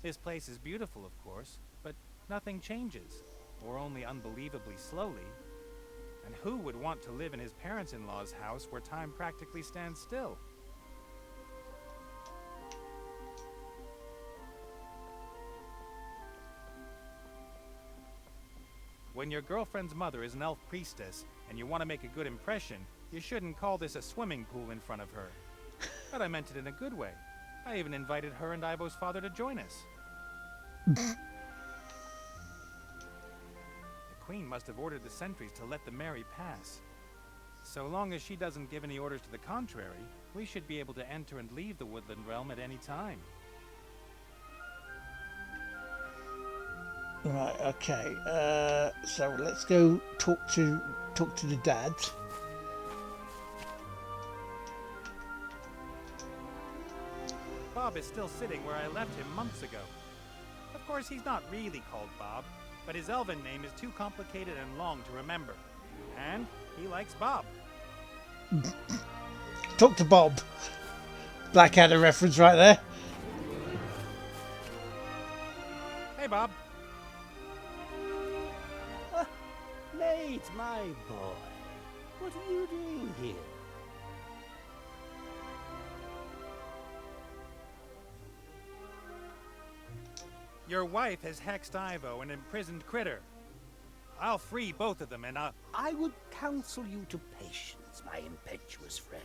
This place is beautiful, of course, but nothing changes, or only unbelievably slowly. And who would want to live in his parents-in-law's house where time practically stands still? When your girlfriend's mother is an elf priestess, and you want to make a good impression, you shouldn't call this a swimming pool in front of her. But I meant it in a good way. I even invited her and Ivo's father to join us. The Queen must have ordered the sentries to let the Mary pass. So long as she doesn't give any orders to the contrary, we should be able to enter and leave the Woodland Realm at any time. Right, okay. So let's go talk to the dad. Bob is still sitting where I left him months ago. Of course, he's not really called Bob, but his elven name is too complicated and long to remember. And he likes Bob. Talk to Bob. Blackadder reference right there. Hey, Bob. Nate, my boy. What are you doing here? Your wife has hexed Ivo and imprisoned Critter. I'll free both of them and I would counsel you to patience, my impetuous friend.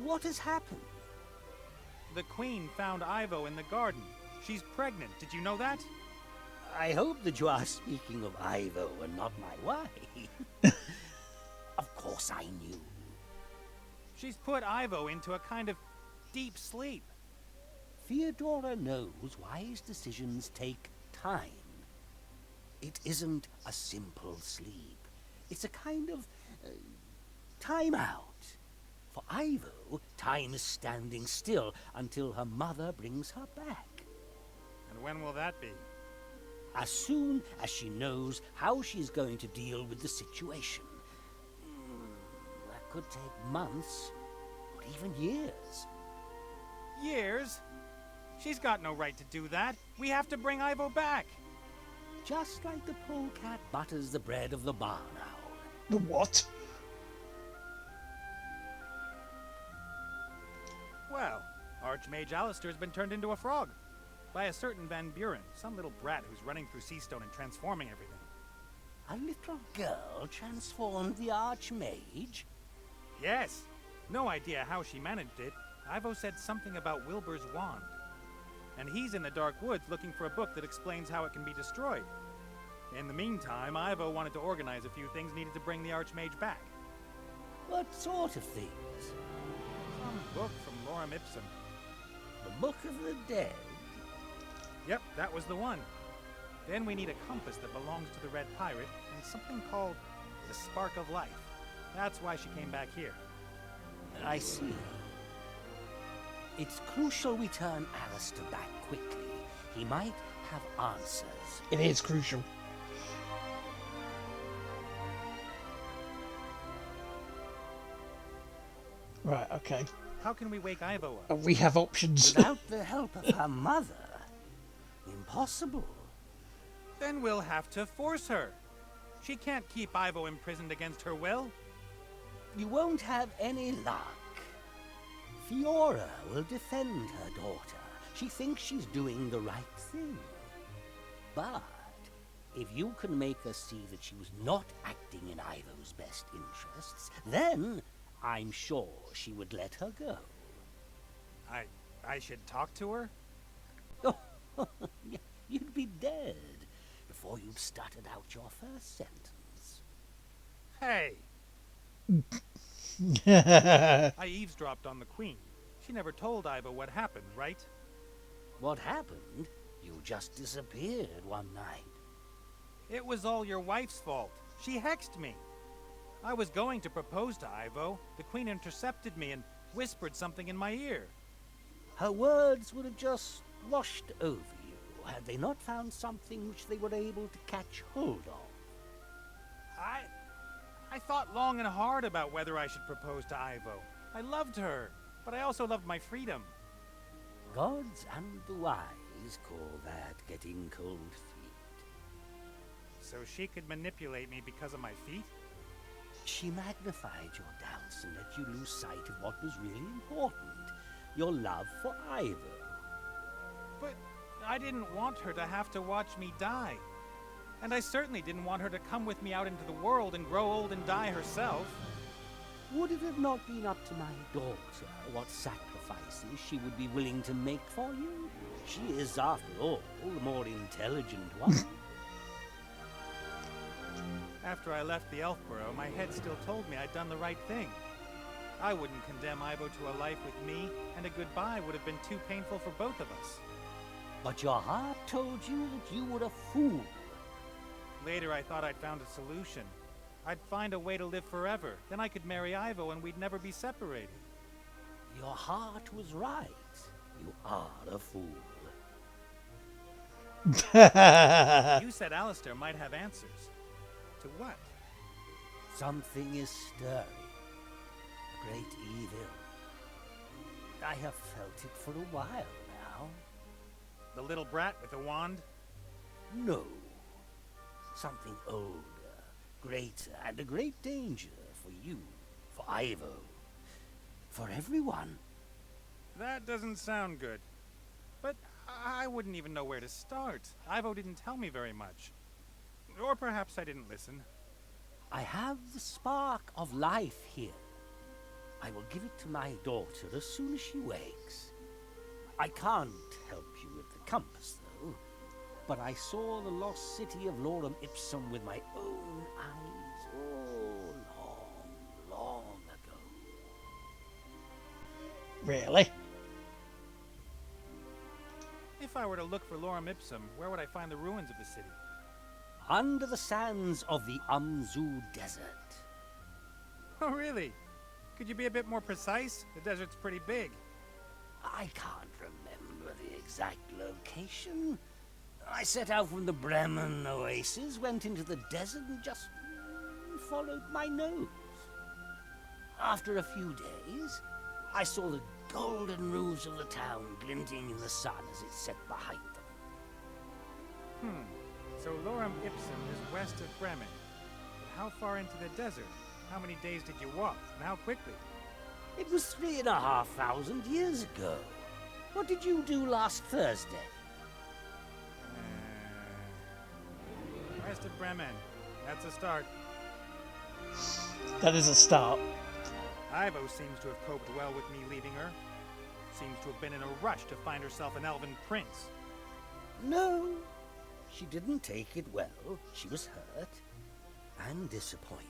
What has happened? The Queen found Ivo in the garden. She's pregnant. Did you know that? I hope that you are speaking of Ivo and not my wife. Of course I knew. She's put Ivo into a kind of deep sleep. Theodora knows wise decisions take time. It isn't a simple sleep. It's a kind of time out. For Ivo, time is standing still until her mother brings her back. And when will that be? As soon as she knows how she's going to deal with the situation. That could take months, or even years. Years? She's got no right to do that. We have to bring Ivo back. Just like the polecat butters the bread of the barn owl. The what? Well, Archmage Alistair's been turned into a frog. By a certain Van Buren, some little brat who's running through Seastone and transforming everything. A little girl transformed the Archmage? Yes. No idea how she managed it. Ivo said something about Wilbur's wand. And he's in the Dark Woods looking for a book that explains how it can be destroyed. In the meantime, Ivo wanted to organize a few things needed to bring the Archmage back. What sort of things? Some book from Lorem Ipsum. The Book of the Dead? Yep, that was the one. Then we need a compass that belongs to the Red Pirate and something called the Spark of Life. That's why she came back here. I see. It's crucial we turn Alistair back quickly. He might have answers. It is crucial. Right, okay. How can we wake Ivo up? We have options. Without the help of her mother? Impossible. Then we'll have to force her. She can't keep Ivo imprisoned against her will. You won't have any luck. Fiora will defend her daughter. She thinks she's doing the right thing. But if you can make her see that she was not acting in Ivo's best interests, then I'm sure she would let her go. I should talk to her? Oh, you'd be dead before you'd stuttered out your first sentence. Hey! I eavesdropped on the Queen. She never told Ivo what happened, right? What happened? You just disappeared one night. It was all your wife's fault. She hexed me. I was going to propose to Ivo. The Queen intercepted me and whispered something in my ear. Her words would have just washed over you had they not found something which they were able to catch hold of. I thought long and hard about whether I should propose to Ivo. I loved her, but I also loved my freedom. Gods and the wise call that getting cold feet. So she could manipulate me because of my feet? She magnified your doubts and let you lose sight of what was really important, your love for Ivo. But I didn't want her to have to watch me die. And I certainly didn't want her to come with me out into the world and grow old and die herself. Would it have not been up to my daughter what sacrifices she would be willing to make for you? She is, after all, the more intelligent one. After I left the Elfborough, my head still told me I'd done the right thing. I wouldn't condemn Ivo to a life with me, and a goodbye would have been too painful for both of us. But your heart told you that you were a fool. Later, I thought I'd found a solution. I'd find a way to live forever. Then I could marry Ivo and we'd never be separated. Your heart was right. You are a fool. You said Alistair might have answers. To what? Something is stirring. A great evil. I have felt it for a while now. The little brat with the wand? No. Something older, greater, and a great danger for you, for Ivo, for everyone. That doesn't sound good. But I wouldn't even know where to start. Ivo didn't tell me very much. Or perhaps I didn't listen. I have the spark of life here. I will give it to my daughter as soon as she wakes. I can't help you with the compass, though. But I saw the lost city of Lorem Ipsum with my own eyes, oh, long, long ago. Really? If I were to look for Lorem Ipsum, where would I find the ruins of the city? Under the sands of the Umzu Desert. Oh, really? Could you be a bit more precise? The desert's pretty big. I can't remember the exact location. I set out from the Bremen oasis, went into the desert, and just followed my nose. After a few days, I saw the golden roofs of the town glinting in the sun as it set behind them. So Lorem Ipsum is west of Bremen. But how far into the desert? How many days did you walk, and how quickly? It was 3,500 years ago. What did you do last Thursday? West of Bremen. That's a start. That is a start. Ivo seems to have coped well with me leaving her. Seems to have been in a rush to find herself an elven prince. No, she didn't take it well. She was hurt and disappointed.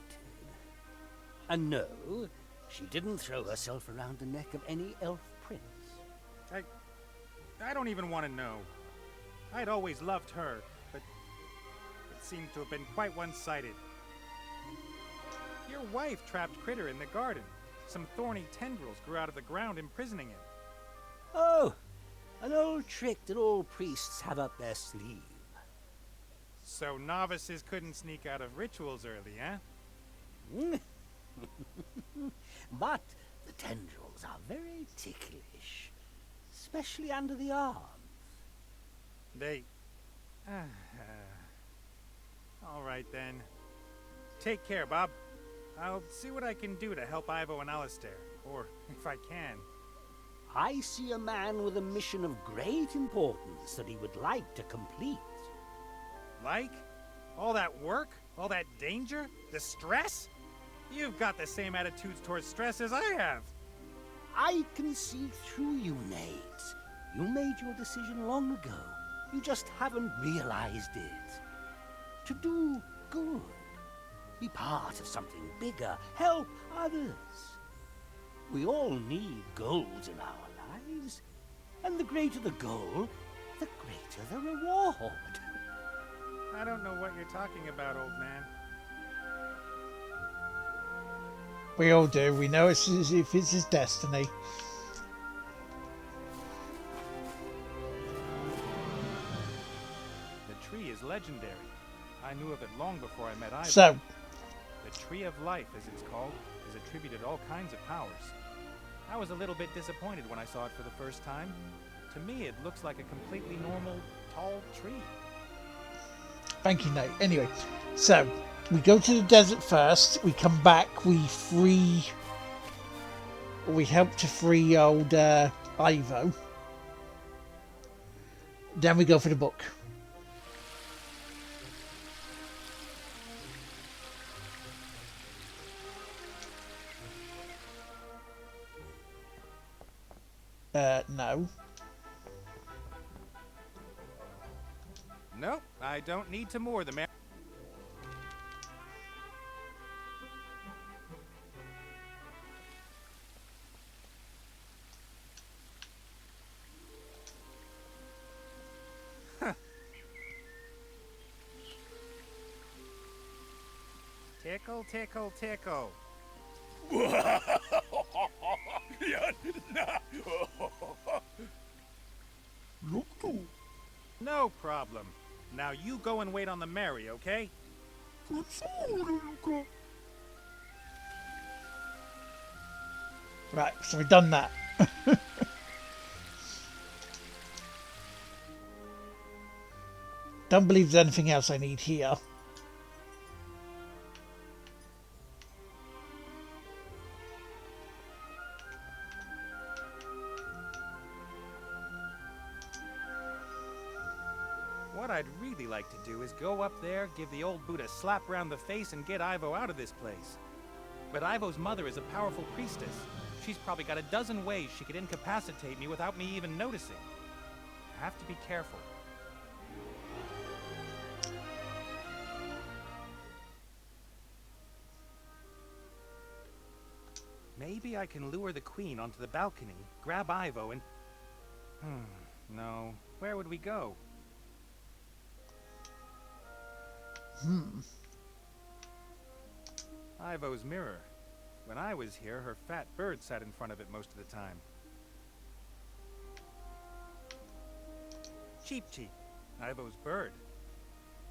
And no, she didn't throw herself around the neck of any elf prince. I don't even want to know. I'd always loved her, but it seemed to have been quite one-sided. Your wife trapped Critter in the garden. Some thorny tendrils grew out of the ground, imprisoning him. Oh, an old trick that all priests have up their sleeve. So novices couldn't sneak out of rituals early, eh? But the tendrils are very ticklish, especially under the arms. They... all right, then. Take care, Bob. I'll see what I can do to help Ivo and Alistair, or if I can. I see a man with a mission of great importance that he would like to complete. Like? All that work? All that danger? The stress? You've got the same attitudes towards stress as I have. I can see through you, Nate. You made your decision long ago. You just haven't realized it. To do good. Be part of something bigger. Help others. We all need goals in our lives. And the greater the goal, the greater the reward. I don't know what you're talking about, old man. We all do. We know it's if it's his destiny. The tree is legendary. I knew of it long before I met Ivo. So, the Tree of Life, as it's called, is attributed all kinds of powers. I was a little bit disappointed when I saw it for the first time. To me, it looks like a completely normal, tall tree. thank you, Nate. Anyway, so we go to the desert first. We come back. We help to free old Ivo. Then we go for the book. No. Nope, I don't need to moor the man. Tickle, tickle, tickle. No problem. Now you go and wait on the Mary, okay? Right, so we've done that. Don't believe there's anything else I need here. What I'd really like to do is go up there, give the old boot a slap round the face, and get Ivo out of this place. But Ivo's mother is a powerful priestess. She's probably got a dozen ways she could incapacitate me without me even noticing. I have to be careful. Maybe I can lure the queen onto the balcony, grab Ivo, and... no. Where would we go? Ivo's mirror. When I was here, her fat bird sat in front of it most of the time. Cheep Cheep, Ivo's bird.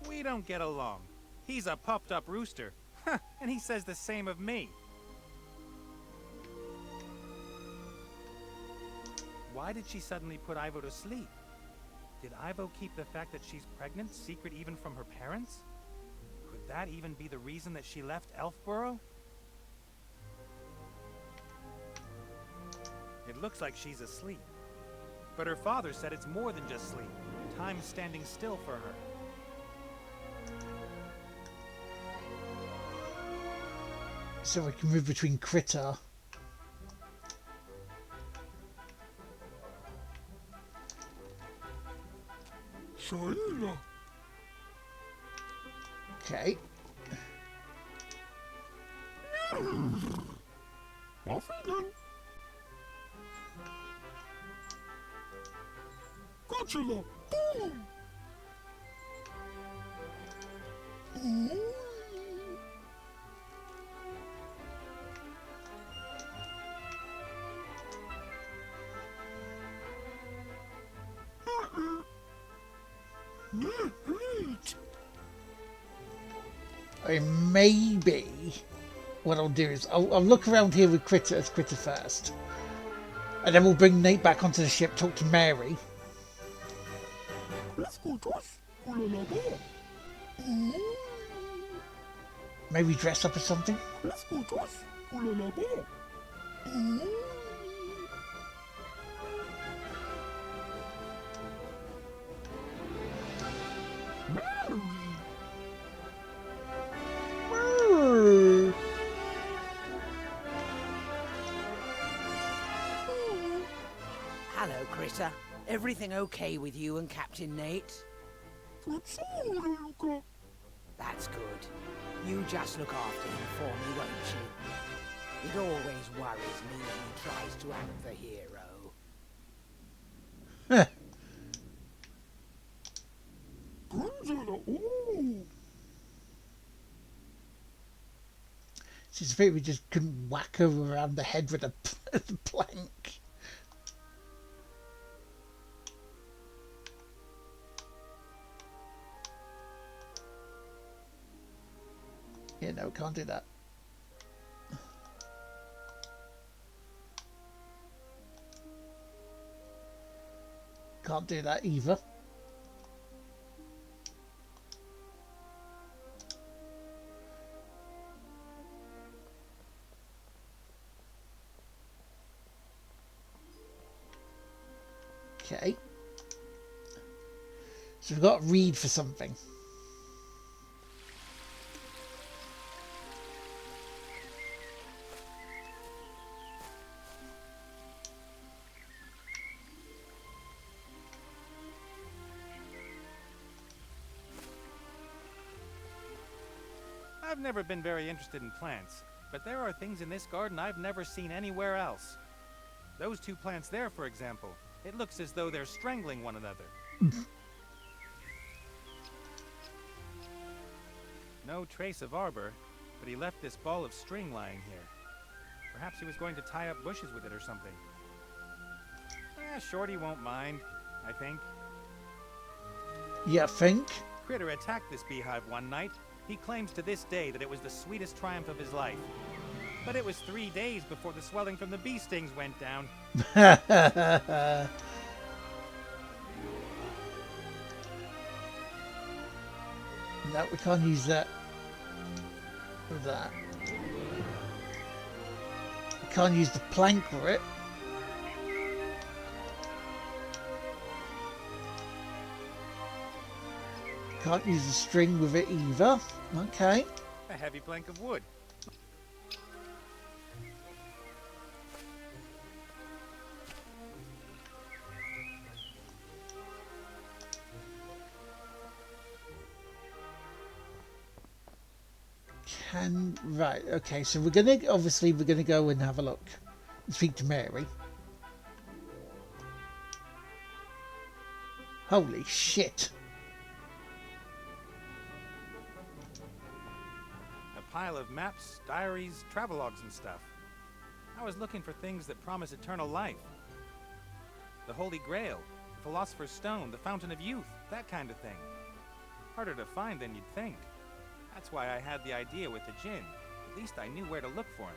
We don't get along. He's a puffed-up rooster. And he says the same of me. Why did she suddenly put Ivo to sleep? Did Ivo keep the fact that she's pregnant secret even from her parents? Could that even be the reason that she left Elfborough? It looks like she's asleep. But her father said it's more than just sleep. Time's standing still for her. So we can move between Critter. Okay. Godzilla! Boom! I mean, maybe what I'll do is I'll look around here with Critter first. And then we'll bring Nate back onto the ship, talk to Mary. Maybe dress up or something. Hello, Critter. Everything okay with you and Captain Nate? That's good. You just look after him for me, won't you? It always worries me when he tries to act the hero. It's a bit we just couldn't whack her around the head with a plank. Yeah, no, can't do that. Can't do that either. Okay. So we've got to read for something. I've never been very interested in plants, but there are things in this garden I've never seen anywhere else. Those two plants there, for example, it looks as though they're strangling one another. No trace of arbor, but he left this ball of string lying here. Perhaps he was going to tie up bushes with it or something. Shorty won't mind, I think. You think? Critter attacked this beehive one night. He claims to this day that it was the sweetest triumph of his life. But it was 3 days before the swelling from the bee stings went down. No, we can't use that. With that. We can't use the plank for it. Can't use the string with it either. Okay. A heavy plank of wood. Right, okay, so we're gonna go and have a look and speak to Mary. Holy shit. A pile of maps, diaries, travelogues and stuff. I was looking for things that promise eternal life. The Holy Grail, the Philosopher's Stone, the Fountain of Youth, that kind of thing. Harder to find than you'd think. That's why I had the idea with the djinn. At least I knew where to look for him.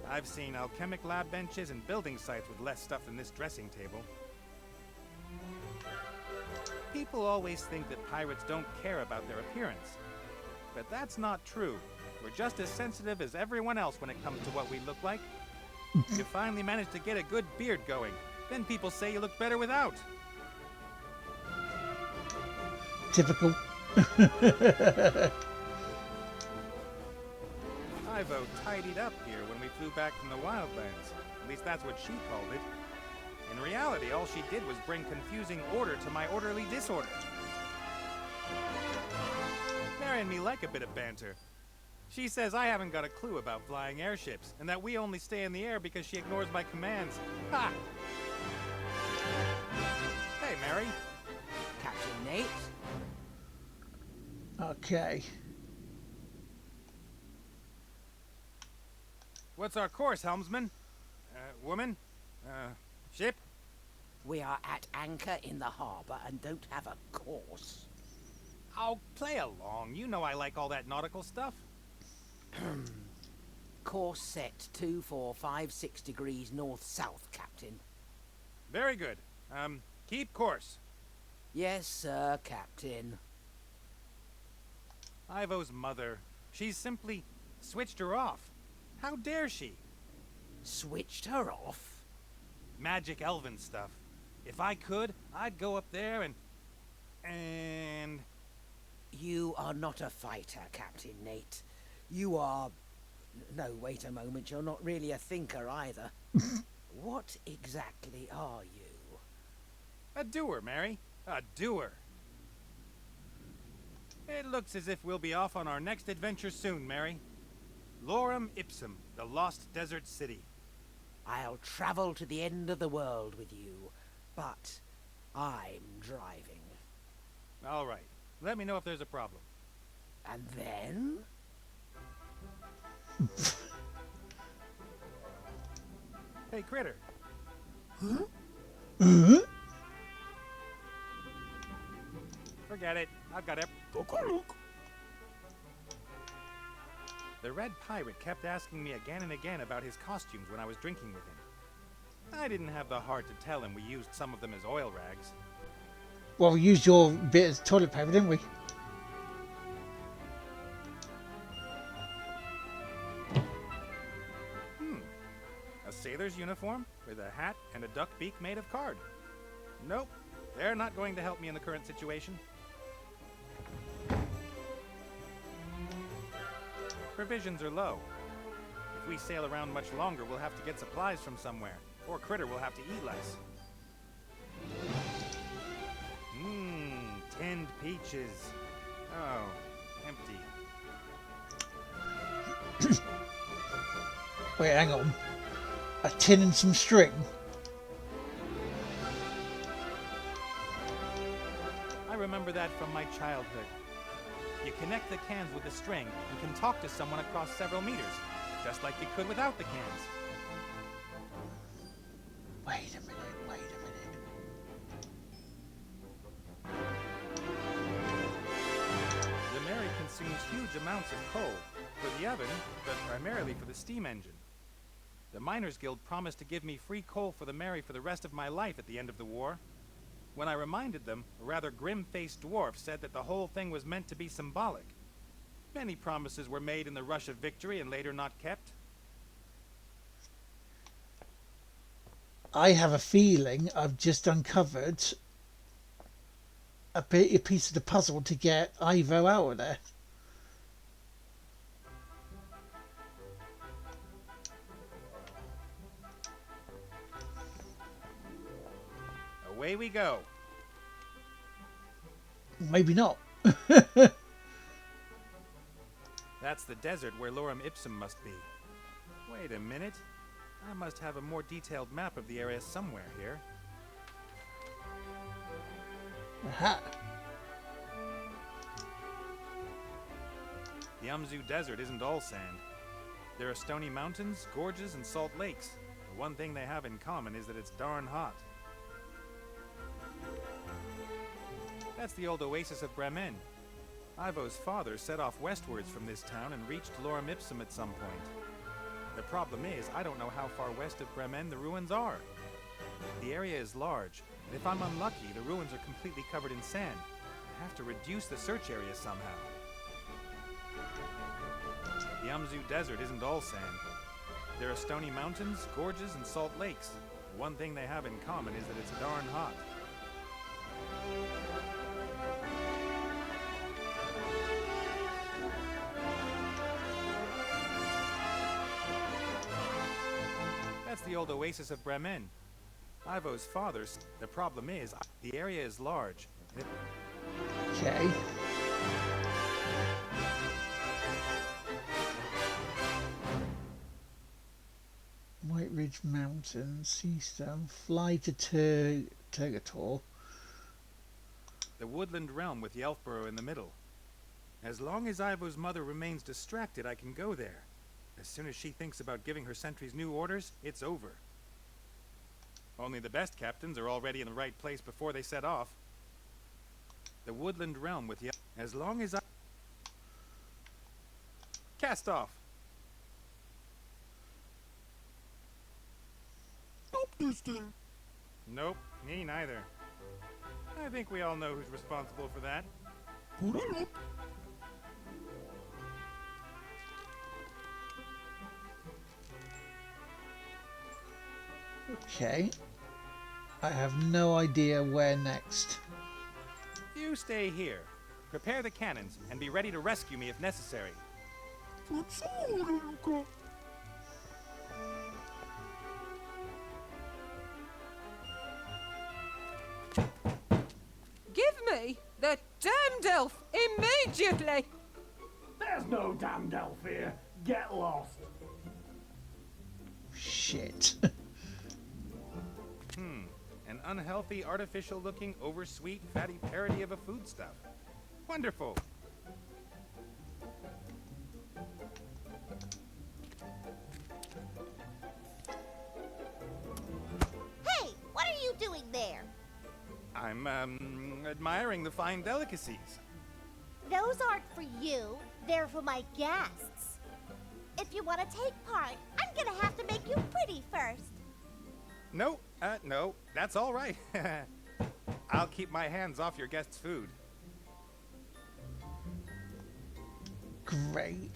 I've seen alchemic lab benches and building sites with less stuff than this dressing table. People always think that pirates don't care about their appearance. But that's not true. We're just as sensitive as everyone else when it comes to what we look like. You finally managed to get a good beard going. Then people say you look better without. Typical. Ivo tidied up here when we flew back from the wildlands. At least that's what she called it. In reality, all she did was bring confusing order to my orderly disorder. Mary and me like a bit of banter. She says I haven't got a clue about flying airships, and that we only stay in the air because she ignores my commands. Ha! Hey, Mary. Captain Nate? Okay. What's our course, helmsman? Woman? Ship? We are at anchor in the harbour and don't have a course. I'll play along. You know I like all that nautical stuff. Course set 2456 degrees north-south, Captain. Very good. Keep course. Yes, sir, Captain. Ivo's mother. She's simply switched her off. How dare she? Switched her off? Magic elven stuff. If I could, I'd go up there and... You are not a fighter, Captain Nate. You are... No, wait a moment, you're not really a thinker either. What exactly are you? A doer, Mary. A doer. It looks as if we'll be off on our next adventure soon, Mary. Lorem Ipsum, the Lost Desert City. I'll travel to the end of the world with you, but I'm driving. All right. Let me know if there's a problem. And then? Hey, Critter. Huh? Forget it. I've got it. The Red Pirate kept asking me again and again about his costumes when I was drinking with him. I didn't have the heart to tell him we used some of them as oil rags. Well, we used your bit as toilet paper, didn't we? A sailor's uniform with a hat and a duck beak made of card. Nope, they're not going to help me in the current situation. Provisions are low. If we sail around much longer, we'll have to get supplies from somewhere, or Critter will have to eat less. Tinned peaches. Oh, empty. Wait, hang on. A tin and some string? I remember that from my childhood. You connect the cans with a string and can talk to someone across several meters, just like you could without the cans. Wait a minute. The Mary consumes huge amounts of coal for the oven, but primarily for the steam engine. The Miners Guild promised to give me free coal for the Mary for the rest of my life at the end of the war. When I reminded them, a rather grim-faced dwarf said that the whole thing was meant to be symbolic. Many promises were made in the rush of victory and later not kept. I have a feeling I've just uncovered a piece of the puzzle to get Ivo out of there. Away we go. Maybe not. That's the desert where Lorem Ipsum must be. Wait a minute. I must have a more detailed map of the area somewhere here. Aha. The Umzu Desert isn't all sand. There are stony mountains, gorges, and salt lakes. The one thing they have in common is that it's darn hot. That's the old oasis of Bremen. Ivo's father set off westwards from this town and reached Lorem Ipsum at some point. The problem is, I don't know how far west of Bremen the ruins are. The area is large, and if I'm unlucky, the ruins are completely covered in sand. I have to reduce the search area somehow. The Umzu Desert isn't all sand. There are stony mountains, gorges, and salt lakes. The one thing they have in common is that it's darn hot. That's the old oasis of Bremen. Ivo's father's. The problem is, the area is large. Okay. Ridge Mountain, Seastone, fly to Turgator. The woodland realm with Yelfborough in the middle. As long as Ivo's mother remains distracted, I can go there. As soon as she thinks about giving her sentries new orders, it's over. Only the best captains are already in the right place before they set off. The woodland realm with as long as I... Cast off! Stop this thing. Nope, me neither. I think we all know who's responsible for that. Put it up. Okay. I have no idea where next. You stay here. Prepare the cannons, and be ready to rescue me if necessary. Give me the damned elf immediately! There's no damned elf here. Get lost. Shit. An unhealthy, artificial-looking, oversweet, fatty parody of a foodstuff. Wonderful. Hey, what are you doing there? I'm, admiring the fine delicacies. Those aren't for you. They're for my guests. If you want to take part, I'm gonna have to make you pretty first. No, that's all right. I'll keep my hands off your guests' food. Great.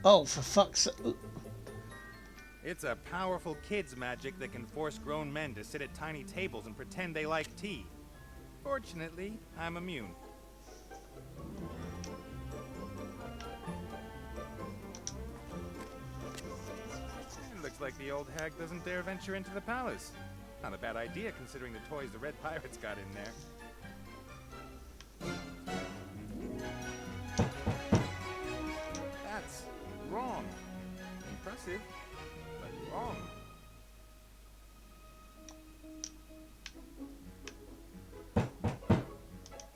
Oh, for fuck's sake. It's a powerful kid's magic that can force grown men to sit at tiny tables and pretend they like tea. Fortunately, I'm immune. It looks like the old hag doesn't dare venture into the palace. Not a bad idea considering the toys the Red Pirates got in there. That's wrong. Impressive, but wrong.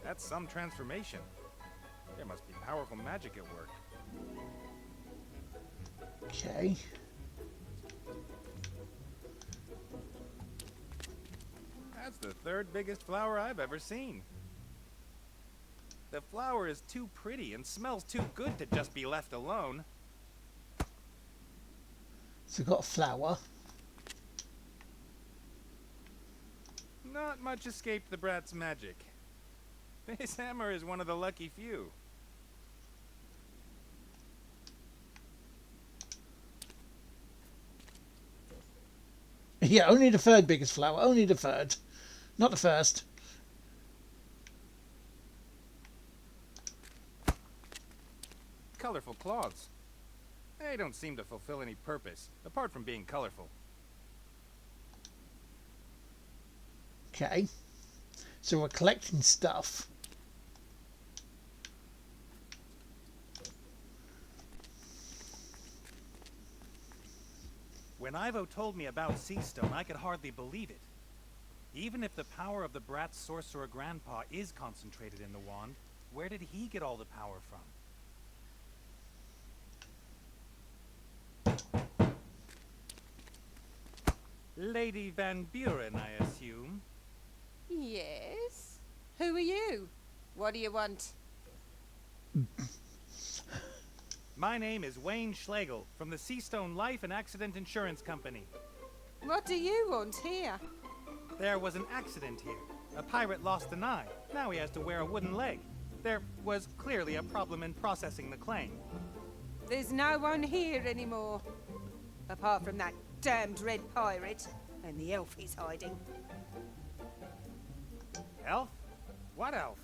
That's some transformation. There must be powerful magic at work. Okay. That's the third biggest flower I've ever seen. The flower is too pretty and smells too good to just be left alone. So we've got a flower. Not much escaped the brat's magic. This hammer is one of the lucky few. Yeah, only the third biggest flower. Only the third. Not the first. Colorful cloths. They don't seem to fulfill any purpose, apart from being colorful. Okay. So we're collecting stuff. When Ivo told me about Seastone, I could hardly believe it. Even if the power of the brat's sorcerer grandpa is concentrated in the wand, where did he get all the power from? Lady Van Buren, I assume? Yes? Who are you? What do you want? My name is Wayne Schlegel, from the Seastone Life and Accident Insurance Company. What do you want here? There was an accident here. A pirate lost an eye. Now he has to wear a wooden leg. There was clearly a problem in processing the claim. There's no one here anymore. Apart from that damned red pirate and the elf he's hiding. Elf? What elf?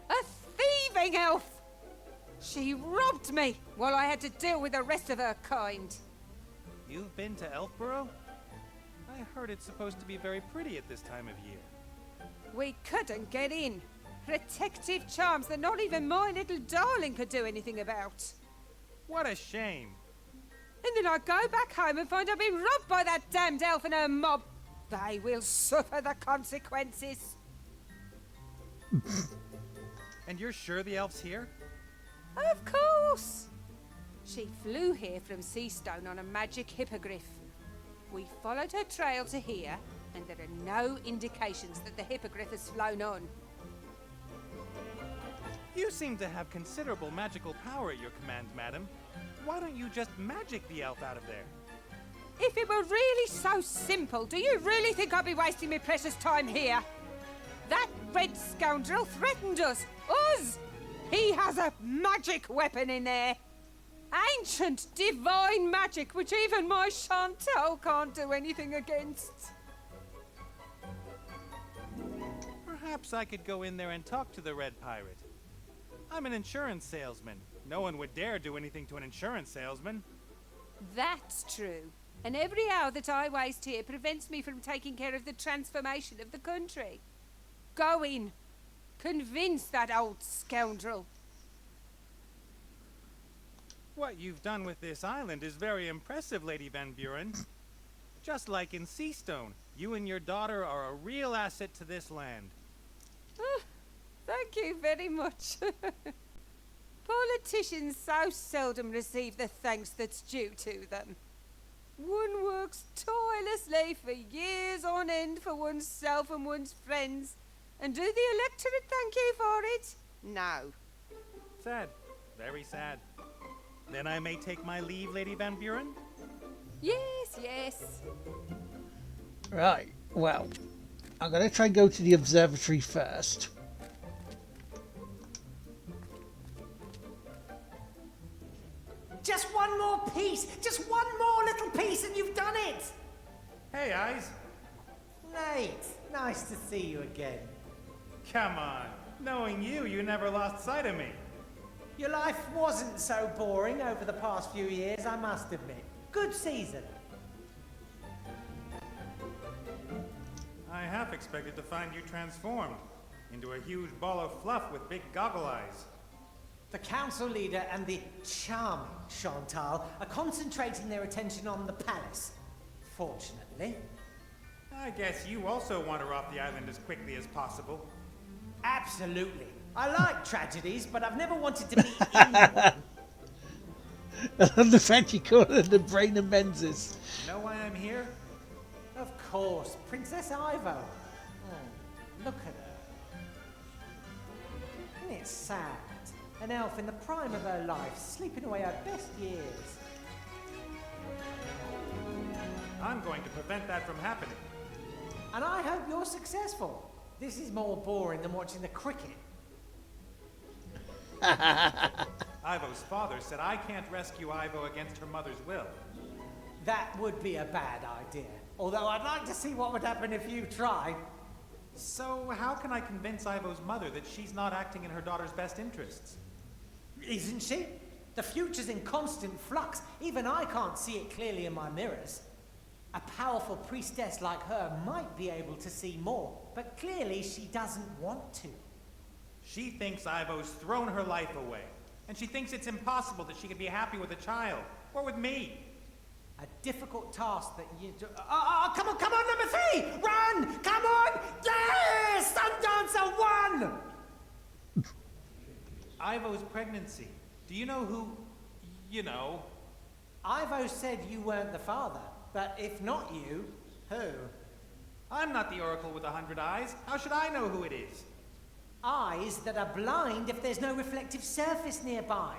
A thieving elf! She robbed me while I had to deal with the rest of her kind. You've been to Elfborough? I heard it's supposed to be very pretty at this time of year. We couldn't get in. Protective charms that not even my little darling could do anything about. What a shame. and then I go back home and find I've been robbed by that damned elf and her mob. They will suffer the consequences. And you're sure the elf's here? Of course. She flew here from Seastone on a magic hippogriff. We followed her trail to here, and there are no indications that the hippogriff has flown on. You seem to have considerable magical power at your command, madam. Why don't you just magic the elf out of there? If it were really so simple, do you really think I'd be wasting my precious time here? That red scoundrel threatened us! Us! He has a magic weapon in there! Ancient, divine magic, which even my Chantal can't do anything against. Perhaps I could go in there and talk to the Red Pirate. I'm an insurance salesman. No one would dare do anything to an insurance salesman. That's true. And every hour that I waste here prevents me from taking care of the transformation of the country. Go in. Convince that old scoundrel. What you've done with this island is very impressive, Lady Van Buren. Just like in Seastone, you and your daughter are a real asset to this land. Thank you very much. Politicians so seldom receive the thanks that's due to them. One works tirelessly for years on end for oneself and one's friends, and do the electorate thank you for it? No. Sad. Very sad. Then I may take my leave, Lady Van Buren? Yes, yes. Right, well, I'm going to try and go to the observatory first. Just one more piece! Just one more little piece and you've done it! Hey, Eyes. Nate, nice to see you again. Come on. Knowing you, you never lost sight of me. Your life wasn't so boring over the past few years, I must admit. Good season. I half expected to find you transformed into a huge ball of fluff with big goggle eyes. The council leader and the charming Chantal are concentrating their attention on the palace. Fortunately. I guess you also want her off the island as quickly as possible. Absolutely. I like tragedies, but I've never wanted to be in one. I love the fact you call it the brain of Menzies. You know why I'm here? Of course, Princess Ivo. Oh, look at her. Isn't it sad? An elf in the prime of her life, sleeping away her best years. I'm going to prevent that from happening. And I hope you're successful. This is more boring than watching the cricket. Ivo's father said I can't rescue Ivo against her mother's will. That would be a bad idea. Although I'd like to see what would happen if you tried. So how can I convince Ivo's mother that she's not acting in her daughter's best interests? Isn't she? The future's in constant flux. Even I can't see it clearly in my mirrors. A powerful priestess like her might be able to see more, but clearly she doesn't want to. She thinks Ivo's thrown her life away, and she thinks it's impossible that she could be happy with a child, or with me. A difficult task that you do. Come on, number 3! Run! Come on! Yes! Sundancer won! Ivo's pregnancy. Do you know who... you know? Ivo said you weren't the father, but if not you, who? I'm not the Oracle with 100 eyes. How should I know who it is? Eyes that are blind if there's no reflective surface nearby.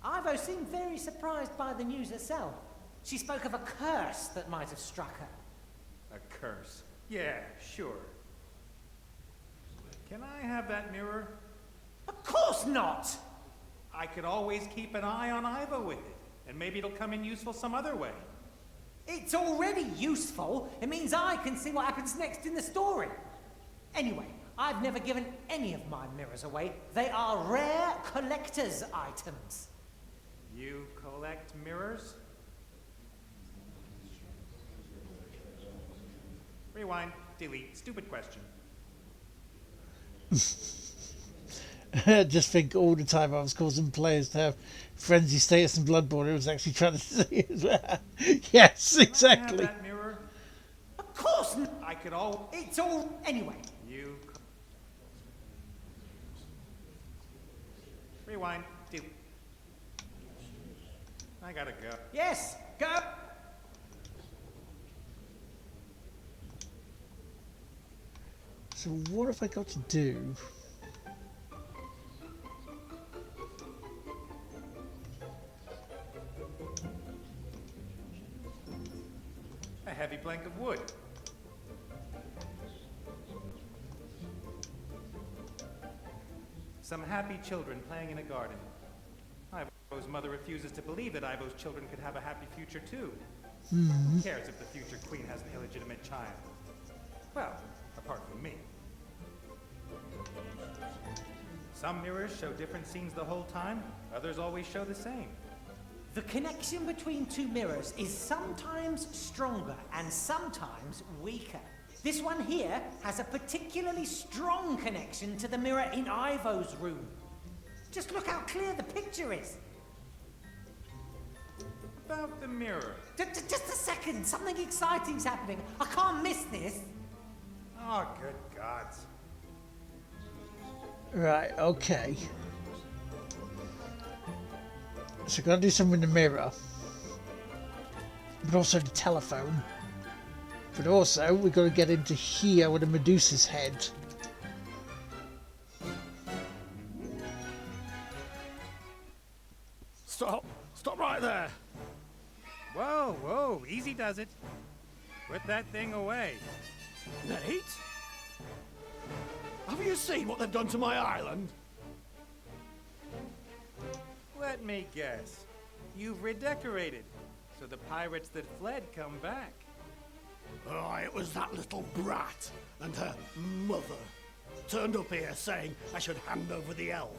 Ivo seemed very surprised by the news itself. She spoke of a curse that might have struck her. A curse? Yeah, sure. Can I have that mirror? Of course not! I could always keep an eye on Ivo with it, and maybe it'll come in useful some other way. It's already useful. It means I can see what happens next in the story. Anyway, I've never given any of my mirrors away. They are rare collector's items. You collect mirrors? Rewind, delete, stupid question. Just think all the time I was causing players to have frenzy status in Bloodborne. It was actually trying to say as well. Yes, exactly. Can I have that mirror? Of course not. I could all. It's all. Anyway. You. Rewind. Do. I gotta go. Yes, go. So what have I got to do? A heavy plank of wood. Some happy children playing in a garden. Ivo's mother refuses to believe that Ivo's children could have a happy future too. Who cares if the future queen has an illegitimate child? Well, apart from me. Some mirrors show different scenes the whole time, others always show the same. The connection between two mirrors is sometimes stronger and sometimes weaker. This one here has a particularly strong connection to the mirror in Ivo's room. Just look how clear the picture is. About the mirror. Just a second, something exciting's happening. I can't miss this. Oh, good gods. Right, okay. So I've got to do something with the mirror. But also the telephone. But also, we've got to get into here with a Medusa's head. Stop! Stop right there! Whoa, whoa, easy does it. Put that thing away. Nate? Have you seen what they've done to my island? Let me guess. You've redecorated, so the pirates that fled come back. Oh, it was that little brat and her mother. Turned up here saying I should hand over the elf.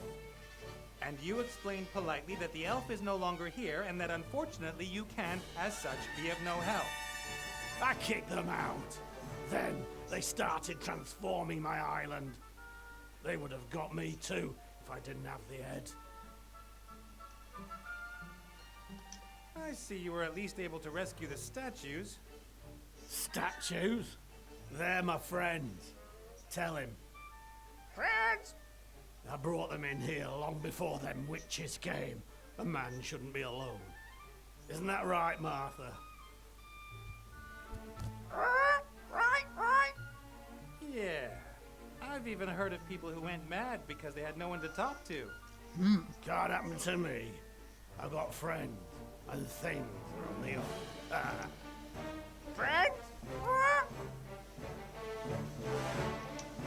And you explained politely that the elf is no longer here and that unfortunately you can, as such, be of no help. I kicked them out. Then they started transforming my island. They would have got me too if I didn't have the head. I see you were at least able to rescue the statues. Statues? They're my friends. Tell him. Friends! I brought them in here long before them witches came. A man shouldn't be alone. Isn't that right, Martha? Right. Yeah. I've even heard of people who went mad because they had no one to talk to. Can't happen to me. I've got friends and things on the up. Friends?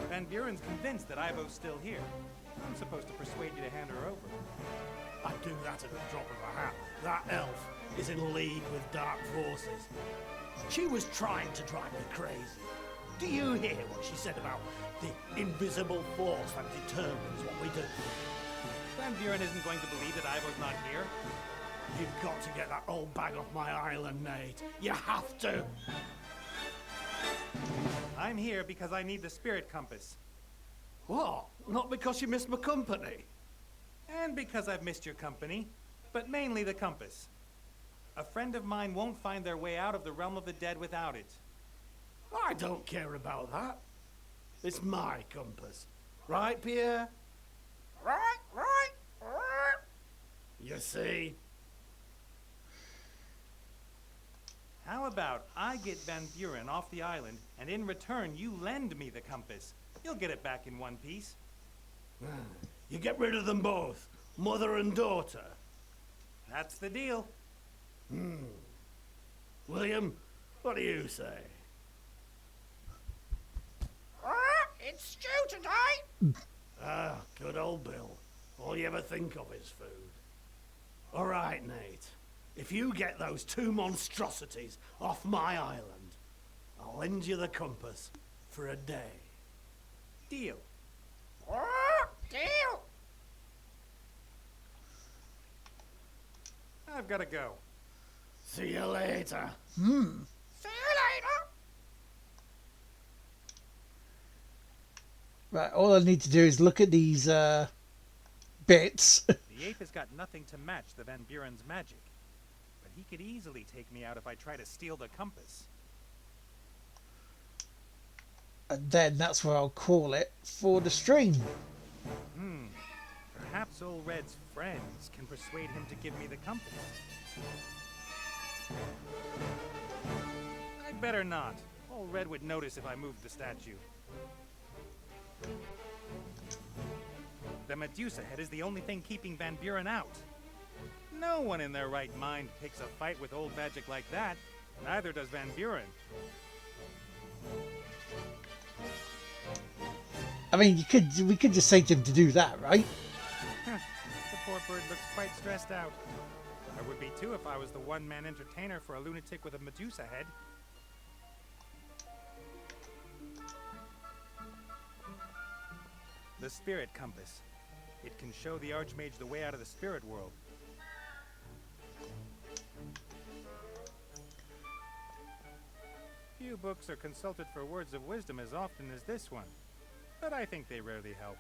Van Buren's convinced that Ivo's still here. I'm supposed to persuade you to hand her over. I'd do that at a drop of a hat. That elf is in league with dark forces. She was trying to drive me crazy. Do you hear what she said about the invisible force that determines what we do? Van Buren isn't going to believe that Ivo's not here. You've got to get that old bag off my island, Nate. You have to. I'm here because I need the spirit compass. What? Not because you missed my company? And because I've missed your company, but mainly the compass. A friend of mine won't find their way out of the realm of the dead without it. I don't care about that. It's my compass. Right, Pierre? Right. You see? How about I get Van Buren off the island, and in return you lend me the compass? You'll get it back in one piece. You get rid of them both, mother and daughter. That's the deal. William, what do you say? It's stew today. Good old Bill. All you ever think of is food. All right, Nate. If you get those two monstrosities off my island, I'll lend you the compass for a day. Deal. Deal! I've got to go. See you later. Hmm. See you later. Right, all I need to do is look at these bits. The ape has got nothing to match the Van Buren's magic, but he could easily take me out if I try to steal the compass. And then that's where I'll call it for the stream. Perhaps Old Red's friends can persuade him to give me the compass. I'd better not. Old Red would notice if I moved the statue. The Medusa head is the only thing keeping Van Buren out. No one in their right mind picks a fight with old magic like that. Neither does Van Buren. I mean, we could just say to him to do that, right? The poor bird looks quite stressed out. I would be too if I was the one-man entertainer for a lunatic with a Medusa head. The spirit compass. It can show the Archmage the way out of the spirit world. Few books are consulted for words of wisdom as often as this one, but I think they rarely help.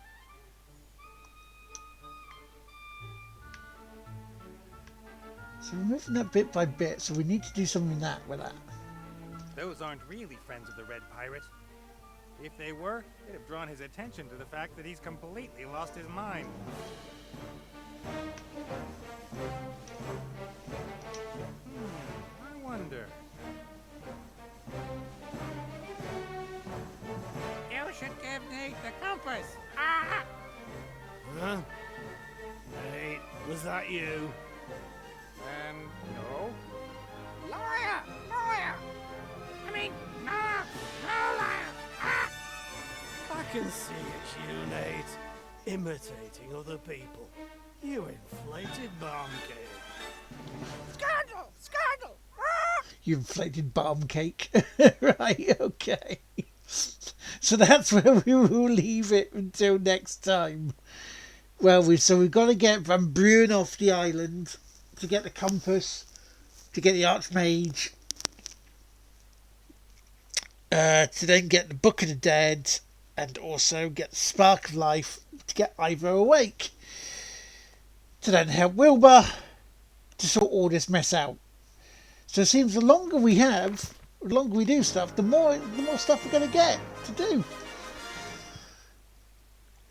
So we're moving that bit by bit, so we need to do something with that. Those aren't really friends of the Red Pirate. If they were, they'd have drawn his attention to the fact that he's completely lost his mind. I wonder. You should give Nate the compass. Ah! Huh? Hey, was that you? No. Liar! Liar! I mean, no liar! Ah! I can see it's you, Nate. Imitating other people. You inflated bomb cake. Scandal! Scandal! Ah! You inflated bomb cake. Right, okay. So that's where we will leave it until next time. Well, we've got to get Van Buren off the island to get the compass, to get the Archmage, to then get the Book of the Dead, and also get the Spark of Life to get Ivo awake, to then help Wilbur to sort all this mess out. So it seems the longer we have, the longer we do stuff, the more stuff we're going to get to do.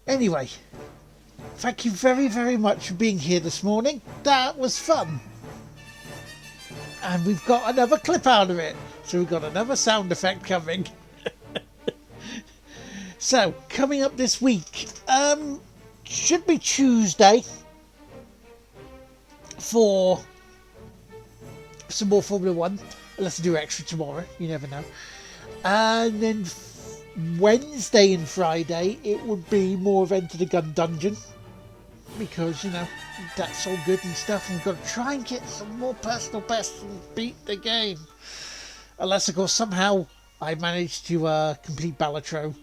Anyway, thank you very, very much for being here this morning. That was fun. And we've got another clip out of it. So we've got another sound effect coming. So, coming up this week, should be Tuesday for some more Formula 1. Unless I do extra tomorrow, you never know. And then Wednesday and Friday, it would be more of Enter the Gun Dungeon. Because, you know, that's all good and stuff. And we've got to try and get some more personal bests and beat the game. Unless, of course, somehow I manage to complete Balatro.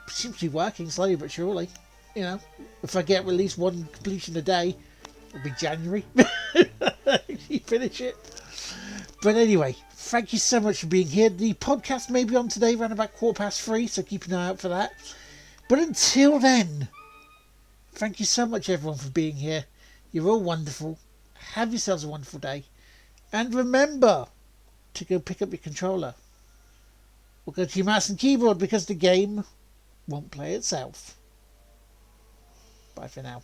Seems to be working slowly but surely. You know, if I get at least one completion a day, it'll be January. You finish it. But anyway, thank you so much for being here. The podcast may be on today around about 3:15, so keep an eye out for that. But until then, thank you so much everyone for being here. You're all wonderful. Have yourselves a wonderful day. And remember to go pick up your controller. Or go to your mouse and keyboard because the game won't play itself. Bye for now.